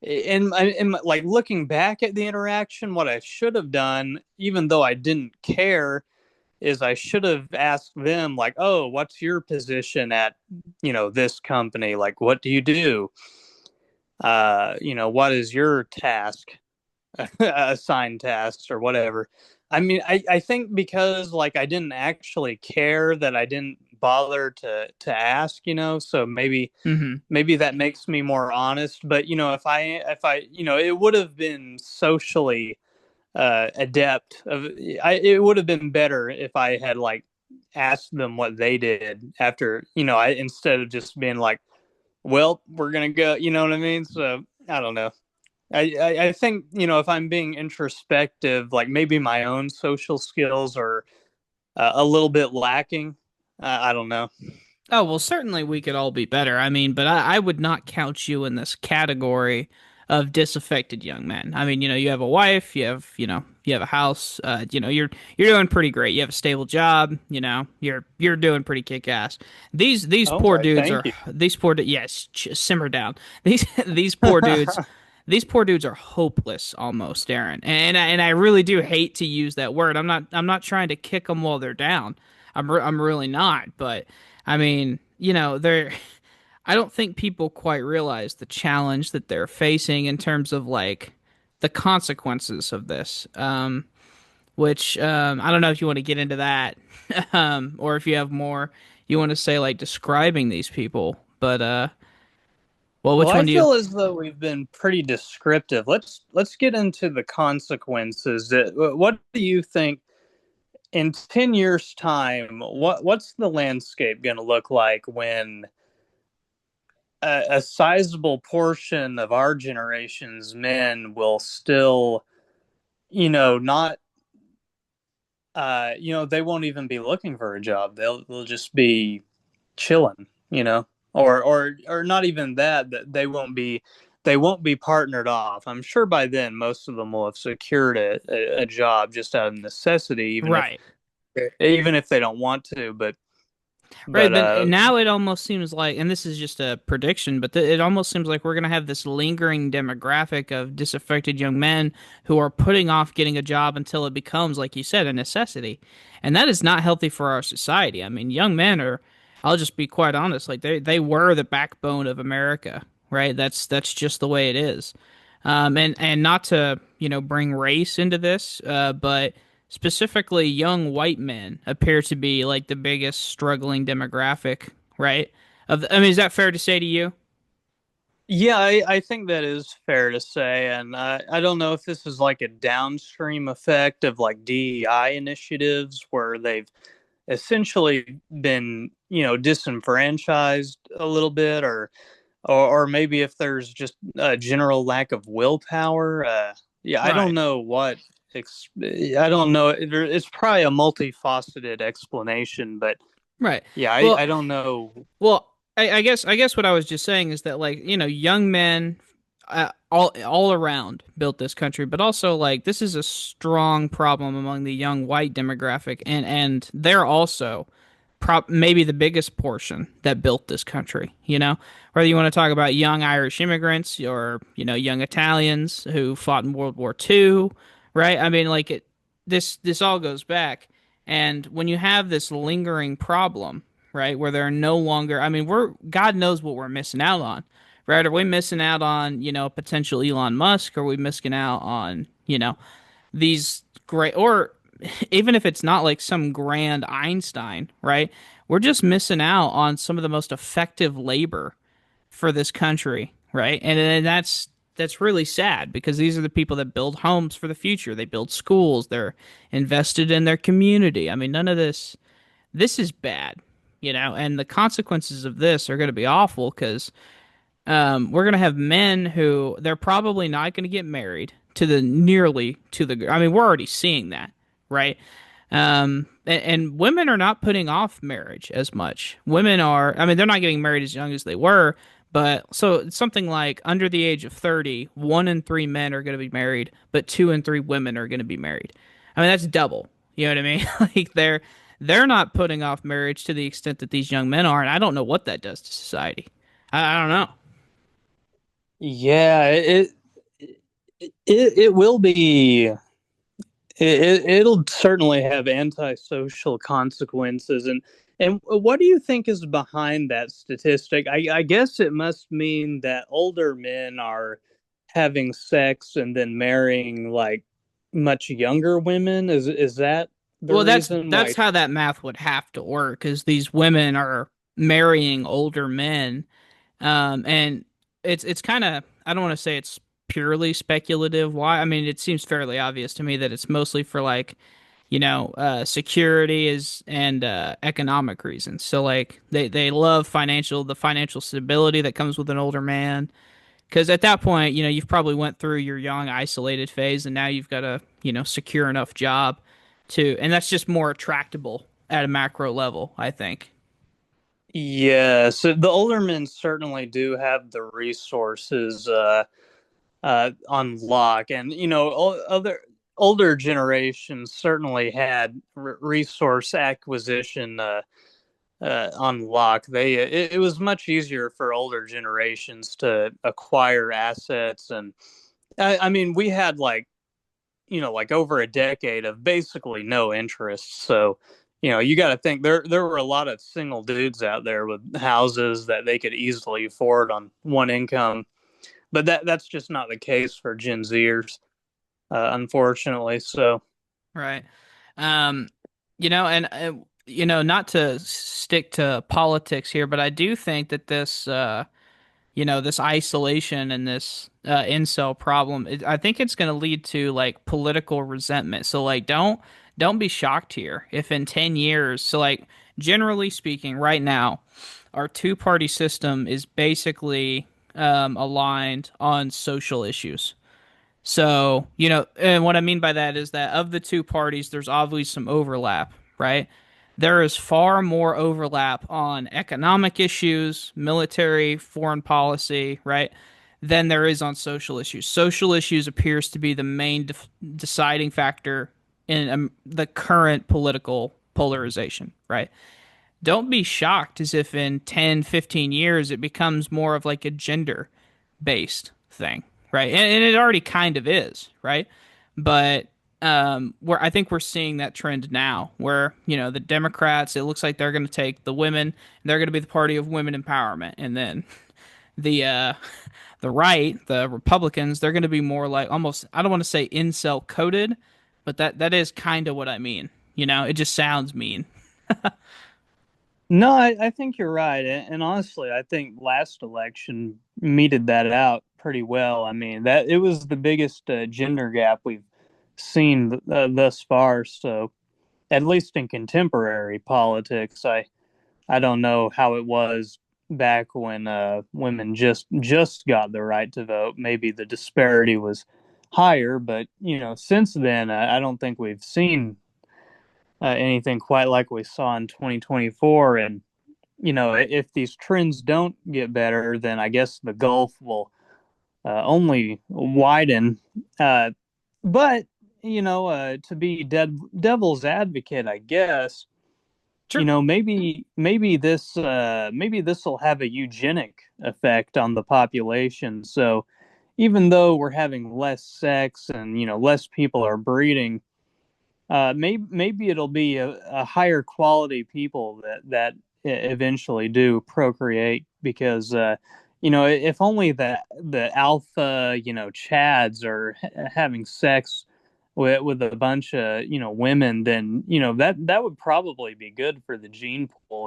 like looking back at the interaction, what I should have done, even though I didn't care, is I should have asked them like, "Oh, what's your position at this company? Like, what do you do? What is your task, assigned tasks or whatever." I mean, I think because like I didn't actually care that I didn't bother to ask, so Hmm. maybe that makes me more honest. But if I it would have been socially adept of it would have been better if I had like asked them what they did after, I instead of just being like, well, we're gonna go, you know what I mean? So I don't know. I think, if I'm being introspective, like maybe my own social skills are a little bit lacking. I don't know. Oh, well, certainly we could all be better. I mean, but I would not count you in this category of disaffected young men. I mean, you have a wife, you have a house, you're doing pretty great. You have a stable job, you're doing pretty kick ass. These Oh, poor why, dudes thank are you. yes, simmer down. These poor dudes, these poor dudes are hopeless almost, Aaron. And I really do hate to use that word. I'm not trying to kick them while they're down. I'm really not, but I mean, they're I don't think people quite realize the challenge that they're facing in terms of like the consequences of this. Which I don't know if you want to get into that, or if you have more you want to say like describing these people. But well, Well, which I one do you? feel as though we've been pretty descriptive. Let's get into the consequences. What do you think in 10 years time, what's the landscape going to look like when a sizable portion of our generation's men will still, not they won't even be looking for a job. They'll just be chilling, or not even that. That they won't be partnered off. I'm sure by then most of them will have secured a job just out of necessity, even if Right. even if they don't want to. But Right, But but now it almost seems like, and this is just a prediction, but it almost seems like we're going to have this lingering demographic of disaffected young men who are putting off getting a job until it becomes, like you said, a necessity. And that is not healthy for our society. I mean, young men are, I'll just be quite honest, like they were the backbone of America, right? That's just the way it is. And not to, bring race into this, but specifically young white men appear to be like the biggest struggling demographic, right? I mean, is that fair to say to you? yeah, I think that is fair to say. And I don't know if this is like a downstream effect of like DEI initiatives where they've essentially been, disenfranchised a little bit, or maybe if there's just a general lack of willpower. Yeah, I don't Right. know what. I don't know. It's probably a multifaceted explanation, but Right. yeah, I Well, don't know. I guess what I was just saying is that like young men all around built this country, but also like this is a strong problem among the young white demographic, and they're also maybe the biggest portion that built this country. Whether you want to talk about young Irish immigrants or young Italians who fought in World War II, right? I mean, like this all goes back, and when you have this lingering problem, right, where there are no longer, I mean, we're God knows what we're missing out on. Right? Are we missing out on, potential Elon Musk? Are we missing out on, these great, or even if it's not like some grand Einstein, right? We're just missing out on some of the most effective labor for this country, right? And that's really sad because these are the people that build homes for the future. They build schools. They're invested in their community. I mean, none of this is bad, and the consequences of this are going to be awful because we're gonna have men who they're probably not gonna get married to the nearly to the. I mean, we're already seeing that, right? And women are not putting off marriage as much. Women are. I mean, they're not getting married as young as they were, but so it's something like under the age of 30, 1 in 3 men are gonna be married, but 2 in 3 women are gonna be married. I mean, that's double. You know what I mean? Like they're not putting off marriage to the extent that these young men are, and I don't know what that does to society. I don't know. Yeah, it will be. It'll certainly have antisocial consequences. And what do you think is behind that statistic? I guess it must mean that older men are having sex and then marrying like much younger women. Is that the Well, that's reason that's why? how that math would have to work, because these women are marrying older men, and it's kind of, I don't want to say it's purely speculative. Why? I mean, it seems fairly obvious to me that it's mostly for like security is and economic reasons. So like they love the financial stability that comes with an older man, because at that point, you've probably went through your young isolated phase, and now you've got a secure enough job to, and that's just more attractable at a macro level, I think. Yes, the older men certainly do have the resources on lock, and other older generations certainly had resource acquisition on lock. It was much easier for older generations to acquire assets, and I mean we had like over a decade of basically no interest. So you got to think there were a lot of single dudes out there with houses that they could easily afford on one income, but that's just not the case for Gen Zers, unfortunately. So Right. Um, and not to stick to politics here, but I do think that this isolation and this incel problem, I think it's going to lead to like political resentment. So like don't be shocked here if in 10 years, so like generally speaking, right now, our two-party system is basically aligned on social issues. So, and what I mean by that is that of the two parties, there's obviously some overlap, right? There is far more overlap on economic issues, military, foreign policy, right, than there is on social issues. Social issues appears to be the main deciding factor in the current political polarization, right? don't be shocked as if in 10, 15 years it becomes more of like a gender based thing, right? And it already kind of is, right? But where I think we're seeing that trend now, where the Democrats, it looks like they're going to take the women, they're going to be the party of women empowerment, and then the the right, the Republicans, they're going to be more like almost, I don't want to say incel coded, but that is kind of what I mean. It just sounds mean. No, I think you're right. And honestly, I think last election meted that out pretty well. I mean, that it was the biggest gender gap we've seen thus far. So, at least in contemporary politics, I don't know how it was back when women just got the right to vote. Maybe the disparity was higher, but since then, I don't think we've seen anything quite like we saw in 2024. And if these trends don't get better, then I guess the gulf will only widen. Uh, but to be devil's advocate, I guess Sure. maybe this will have a eugenic effect on the population. So even though we're having less sex and less people are breeding, maybe it'll be a higher quality people that eventually do procreate because if only the alpha chads are having sex with a bunch of women, then that would probably be good for the gene pool.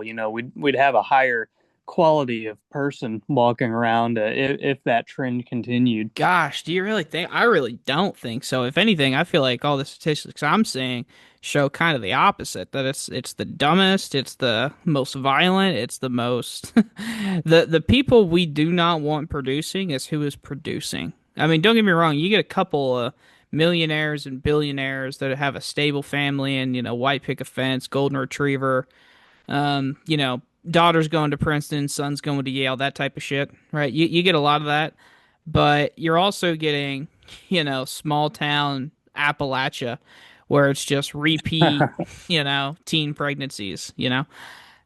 We'd have a higher quality of person walking around if that trend continued. Gosh, do you really think? I really don't think so. If anything, I feel like all the statistics I'm seeing show kind of the opposite, that it's the dumbest, it's the most violent, it's the most the people we do not want producing is who is producing. I mean, don't get me wrong, you get a couple of millionaires and billionaires that have a stable family and, white picket fence, golden retriever, daughters going to Princeton, sons going to Yale, that type of shit, right? You get a lot of that, but you're also getting, small town Appalachia where it's just repeat, teen pregnancies,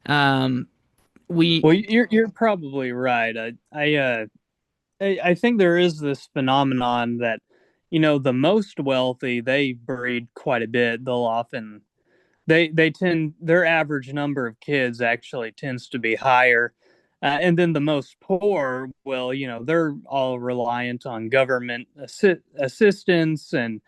Um, we, Well, you're probably right. I think there is this phenomenon that the most wealthy, they breed quite a bit. They'll often they tend, their average number of kids actually tends to be higher. And then the most poor, well, they're all reliant on government assistance, and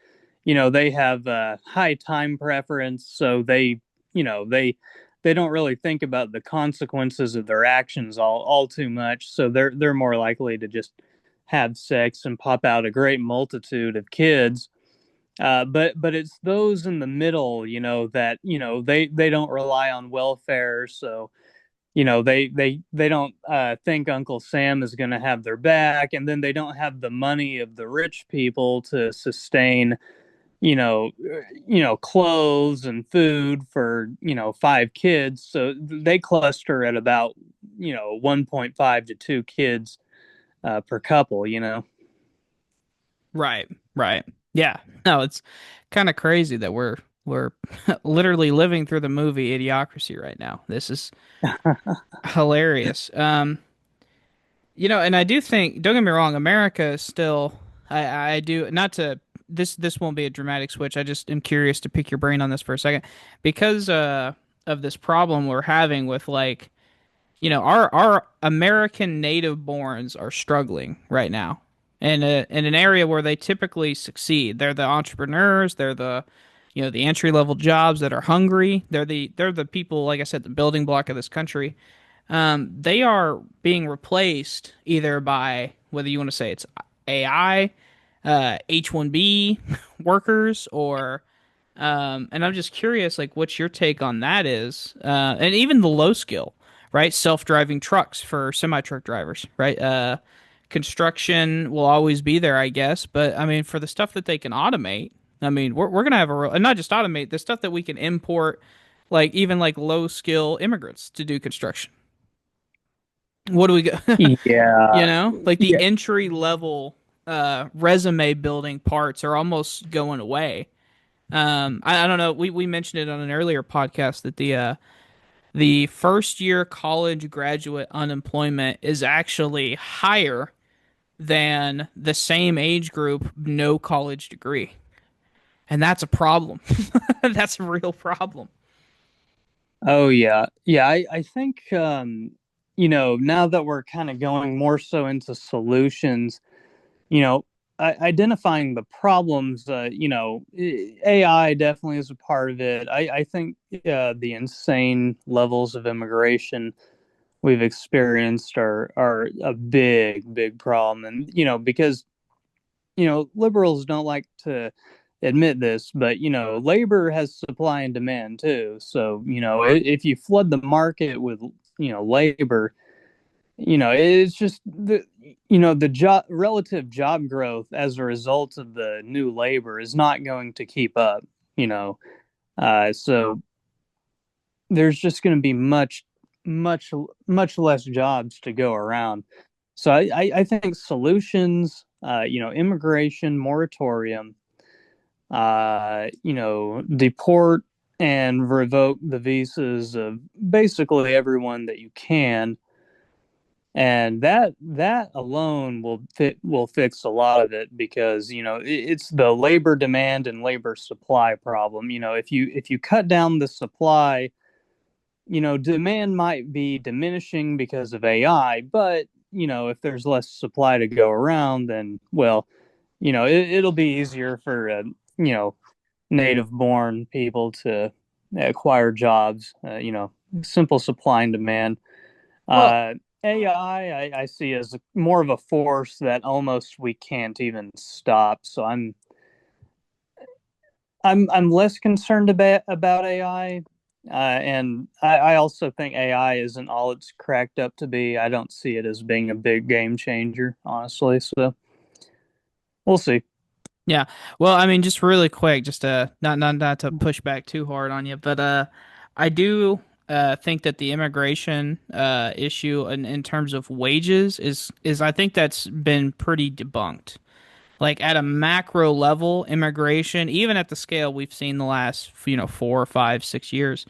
they have a high time preference, so they don't really think about the consequences of their actions all too much. So they're more likely to just have sex and pop out a great multitude of kids. But it's those in the middle, that they don't rely on welfare, so they don't think Uncle Sam is going to have their back, and then they don't have the money of the rich people to sustain clothes and food for five kids, so they cluster at about 1.5 to 2 kids per couple. right, right. Yeah. No, it's kind of crazy that we're literally living through the movie Idiocracy right now. This is hilarious. And I do think, don't get me wrong, America is still, I do, not to, this won't be a dramatic switch. I just am curious to pick your brain on this for a second because of this problem we're having with like, our American native borns are struggling right now in an area where they typically succeed. They're the entrepreneurs, they're the entry level jobs that are hungry. They're the people, like I said, the building block of this country. They are being replaced either by whether you want to say it's AI, H-1B workers, or and I'm just curious, like, what's your take on that is, and even the low skill, right? Self-driving trucks for semi-truck drivers, right? Construction will always be there, I guess, but I mean, for the stuff that they can automate, I mean, we're gonna have and not just automate the stuff that we can import, like even like low skill immigrants to do construction. What do we go? Yeah. Like the Yeah. entry level resume building parts are almost going away. I don't know. We mentioned it on an earlier podcast that The first year college graduate unemployment is actually higher than the same age group, no college degree. And that's a problem. That's a real problem. Oh yeah. Yeah, I think now that we're kind of going more so into solutions, you know, identifying the problems, AI definitely is a part of it. I think the insane levels of immigration we've experienced are a big problem. And because liberals don't like to admit this, but labor has supply and demand too. So if you flood the market with labor, it's just the job relative job growth as a result of the new labor is not going to keep up. You know, so there's just going to be much less jobs to go around. So I think solutions, immigration moratorium, deport and revoke the visas of basically everyone that you can, and that alone will fix a lot of it, because it's the labor demand and labor supply problem. If you cut down the supply, demand might be diminishing because of AI, but if there's less supply to go around, then well, it'll be easier for native born people to acquire jobs. Simple supply and demand. Well, uh, AI I see as more of a force that almost we can't even stop. So I'm less concerned about AI, and I also think AI isn't all it's cracked up to be. I don't see it as being a big game changer, honestly. So we'll see. yeah. Well, I mean, just really quick, just not to push back too hard on you, but I do think that the immigration issue in terms of wages is I think that's been pretty debunked. Like at a macro level, immigration, even at the scale we've seen the last, 4 or 5, 6 years,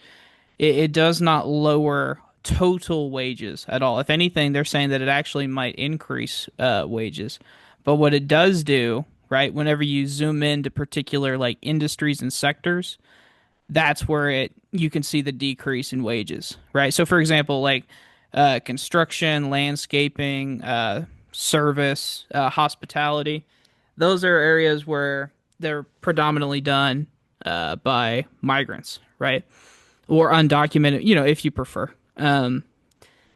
it does not lower total wages at all. If anything, they're saying that it actually might increase wages. But what it does do, right, whenever you zoom into particular like industries and sectors, that's where it you can see the decrease in wages, right? So, for example, like construction, landscaping, service, hospitality, those are areas where they're predominantly done by migrants, right? Or undocumented, if you prefer.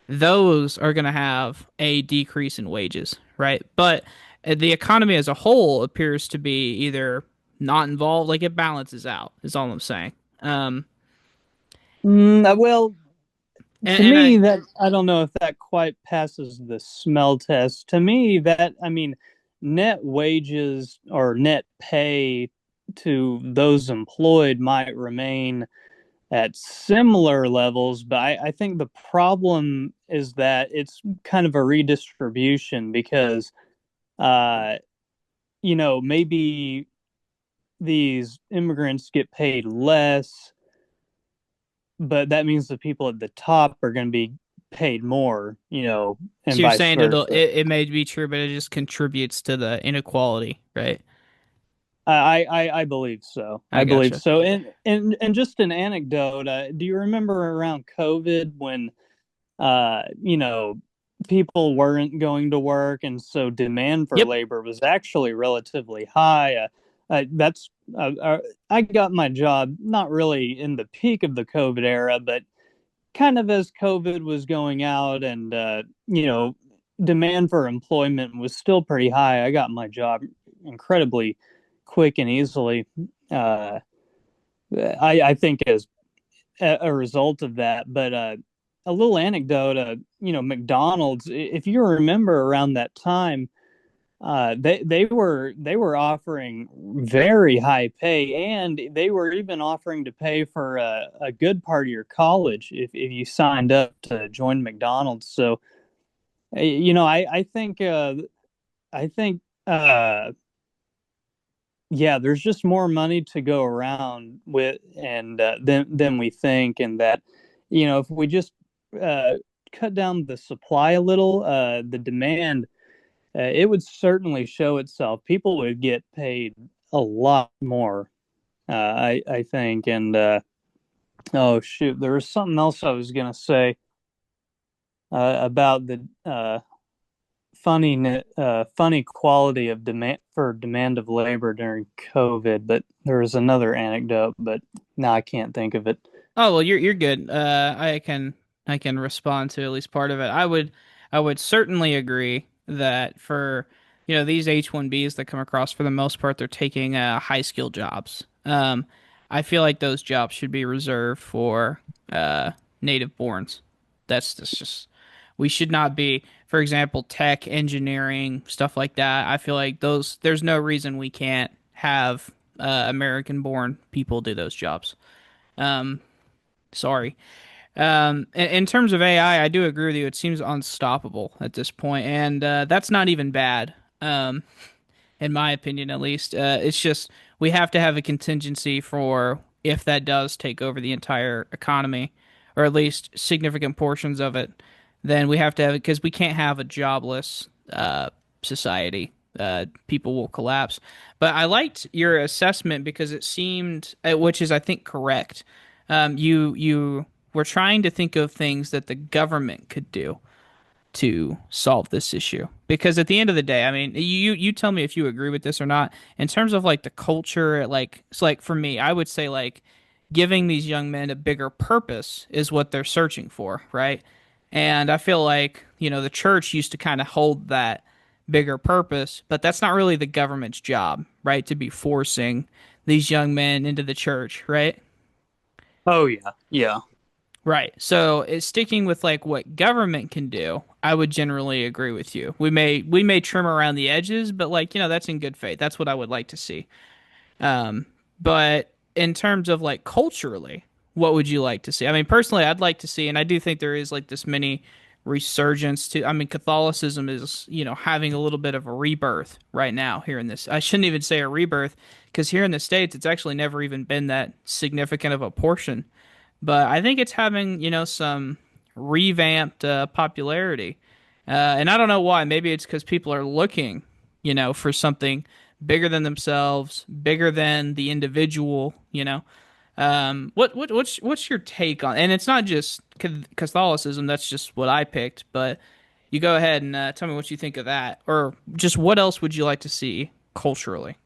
Those are going to have a decrease in wages, right? But the economy as a whole appears to be either not involved, like it balances out, is all I'm saying. Um, Well, and, to and me, I, that I don't know if that quite passes the smell test. To me, that I mean, net wages or net pay to those employed might remain at similar levels, but I think the problem is that it's kind of a redistribution, because uh, maybe these immigrants get paid less, but that means the people at the top are going to be paid more, so and you're vice saying versa. it may be true, but it just contributes to the inequality, right? I believe so. I I believe gotcha. so. And just an anecdote. Do you remember around COVID when people weren't going to work, and so demand for Yep. labor was actually relatively high? That's I got my job not really in the peak of the COVID era, but kind of as COVID was going out, and demand for employment was still pretty high. I got my job incredibly quick and easily. Uh, I think as a result of that. But a little anecdote, McDonald's, if you remember around that time, they were offering very high pay, and they were even offering to pay for a good part of your college if you signed up to join McDonald's. So I think yeah, there's just more money to go around with, and than we think, and that if we just uh, cut down the supply a little, the demand, it would certainly show itself. People would get paid a lot more, I think. And oh shoot, there was something else I was gonna say about the funny quality of demand of labor during COVID, but there was another anecdote, but now I can't think of it. Oh well, you're good. I can respond to at least part of it. I would certainly agree that for these H-1Bs that come across for the most part they're taking high skill jobs. I feel like those jobs should be reserved for native borns. That's just we should not be, for example, tech, engineering, stuff like that. I feel like those there's no reason we can't have American born people do those jobs. Um, Sorry. In terms of AI, I do agree with you. It seems unstoppable at this point, and that's not even bad. In my opinion, at least. It's just we have to have a contingency for if that does take over the entire economy, or at least significant portions of it. Then we have to have it because we can't have a jobless society. People will collapse. But I liked your assessment because it seemed, which is I think correct. You were trying to think of things that the government could do to solve this issue. Because at the end of the day, I mean, you tell me if you agree with this or not. In terms of like the culture, like it's like for me, I would say like giving these young men a bigger purpose is what they're searching for, right? And I feel like, the church used to kind of hold that bigger purpose, but that's not really the government's job, right? To be forcing these young men into the church, right? Oh yeah, yeah. Right. So it's sticking with like what government can do. I would generally agree with you. We may trim around the edges, but like, that's in good faith. That's what I would like to see. Um, but in terms of like culturally, what would you like to see? I mean, personally, I'd like to see, and I do think there is like this mini resurgence to, I mean, Catholicism is, having a little bit of a rebirth right now here in this. I shouldn't even say a rebirth because here in the States, it's actually never even been that significant of a portion, but I think it's having, some revamped popularity. And I don't know why. Maybe it's because people are looking, for something bigger than themselves, bigger than the individual. What's your take on? And it's not just Catholicism. That's just what I picked. But you go ahead and tell me what you think of that, or just what else would you like to see culturally?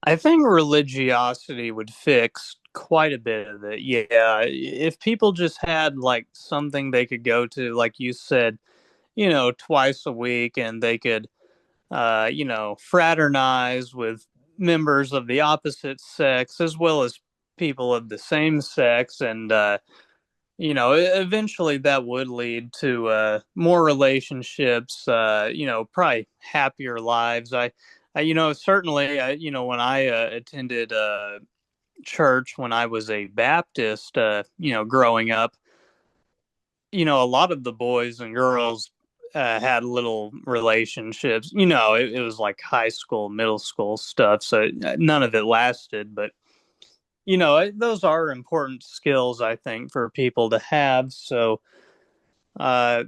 I think religiosity would fix quite a bit of it. Yeah, if people just had like something they could go to, like you said, twice a week, and they could, fraternize with members of the opposite sex as well as people of the same sex, and eventually that would lead to more relationships, probably happier lives. Certainly, when I attended church when I was a Baptist, growing up, a lot of the boys and girls had little relationships. It was like high school, middle school stuff, so none of it lasted. But those are important skills, I think, for people to have. So, uh,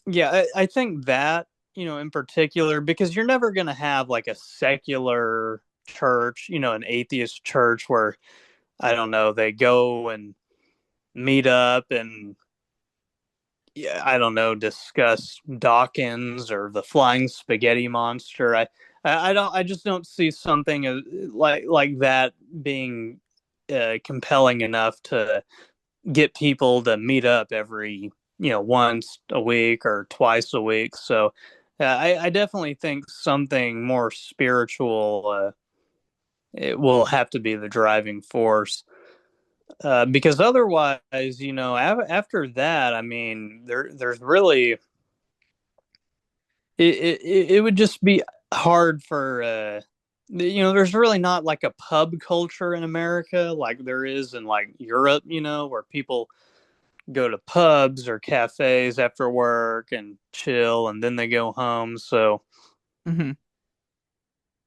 yeah, I think that in particular, because you're never going to have like a secular church, an atheist church where I don't know, they go and meet up and, yeah, I don't know, discuss Dawkins or the flying spaghetti monster. I just don't see something like that being compelling enough to get people to meet up every, once a week or twice a week. So I definitely think something more spiritual, it will have to be the driving force. Because otherwise, after that, I mean, there's really it would just be hard for there's really not like a pub culture in America like there is in like Europe, where people go to pubs or cafes after work and chill and then they go home. So Hmm.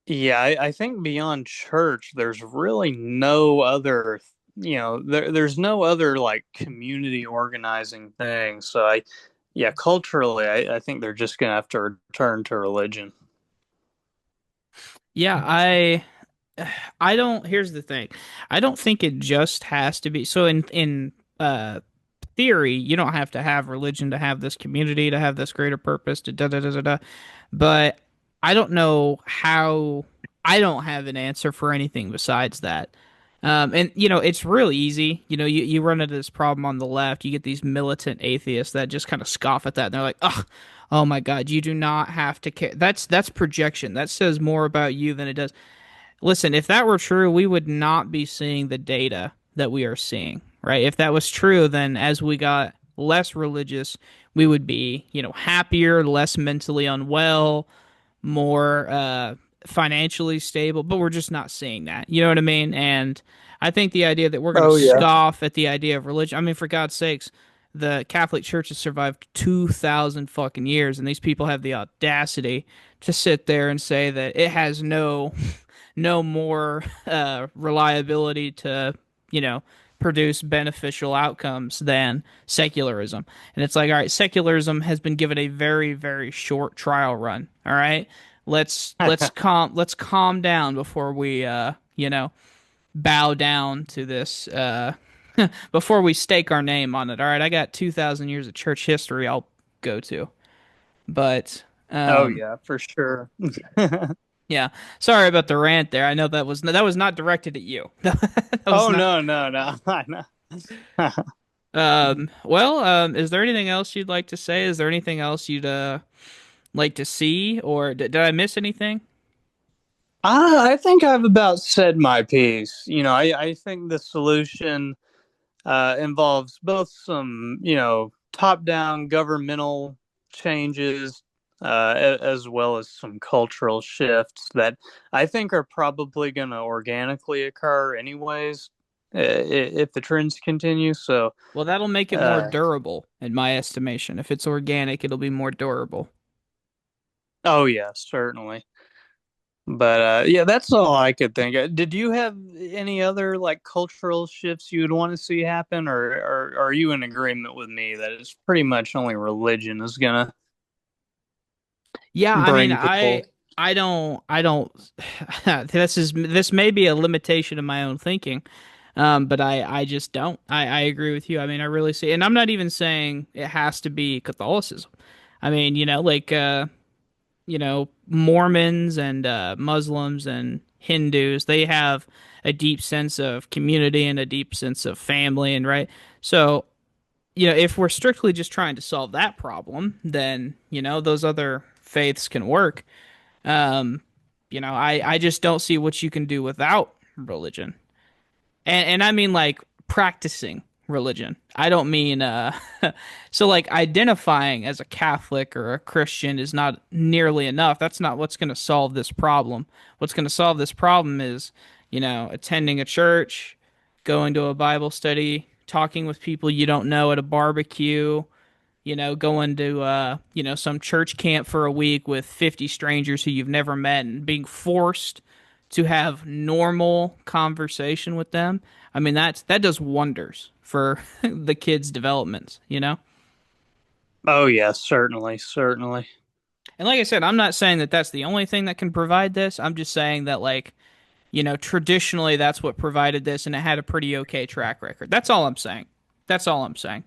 yeah, I think beyond church, there's really no other. there's no other like community organizing thing. So yeah, culturally, I think they're just gonna have to return to religion. Yeah, I don't, here's the thing. I don't think it just has to be. So in theory, you don't have to have religion to have this community, to have this greater purpose, to da da da da da. But I don't know how. I don't have an answer for anything besides that. And it's real easy. You run into this problem on the left. You get these militant atheists that just kind of scoff at that. And they're like, oh my God, you do not have to care. That's projection. That says more about you than it does. Listen, if that were true, we would not be seeing the data that we are seeing, right? If that was true, then as we got less religious, we would be, happier, less mentally unwell, more financially stable, but we're just not seeing that. You know what I mean? And I think the idea that we're going to Oh yeah. scoff at the idea of religion, I mean, for God's sakes, the Catholic Church has survived 2,000 fucking years, and these people have the audacity to sit there and say that it has no more reliability to, you know, produce beneficial outcomes than secularism. And it's like, all right, secularism has been given a very, very short trial run. All right. Let's calm down before we bow down to this before we stake our name on it. All right, I got 2,000 years of church history I'll go to. But Oh yeah, for sure. yeah, sorry about the rant there. I know that was not directed at you. That was Oh not. no, no, no. I know. Is there anything else you'd like to say? Is there anything else you'd like to see, or did I miss anything? I think I've about said my piece. I think the solution involves both some, top-down governmental changes, as well as some cultural shifts that I think are probably going to organically occur anyways, if the trends continue. So, Well, that'll make it more uh, durable, in my estimation. If it's organic, it'll be more durable. oh yeah, certainly. But yeah, that's all I could think of. Did you have any other like cultural shifts you would want to see happen, or are you in agreement with me that it's pretty much only religion is gonna Yeah, I mean, bring I people? I don't I don't this may be a limitation of my own thinking. But I just don't. I agree with you. I mean, I really see, and I'm not even saying it has to be Catholicism. I mean, like Mormons and Muslims and Hindus, they have a deep sense of community and a deep sense of family, and right. So, if we're strictly just trying to solve that problem, then those other faiths can work. Um, I just don't see what you can do without religion. And I mean like practicing religion. I don't mean so like identifying as a Catholic or a Christian is not nearly enough. That's not what's going to solve this problem. What's going to solve this problem is, attending a church, going to a Bible study, talking with people you don't know at a barbecue, going to some church camp for a week with 50 strangers who you've never met and being forced to have normal conversation with them. I mean, that does wonders for the kids' developments. Oh yeah, certainly, certainly. And like I said, I'm not saying that that's the only thing that can provide this. I'm just saying that like, traditionally that's what provided this and it had a pretty okay track record. That's all I'm saying. That's all I'm saying.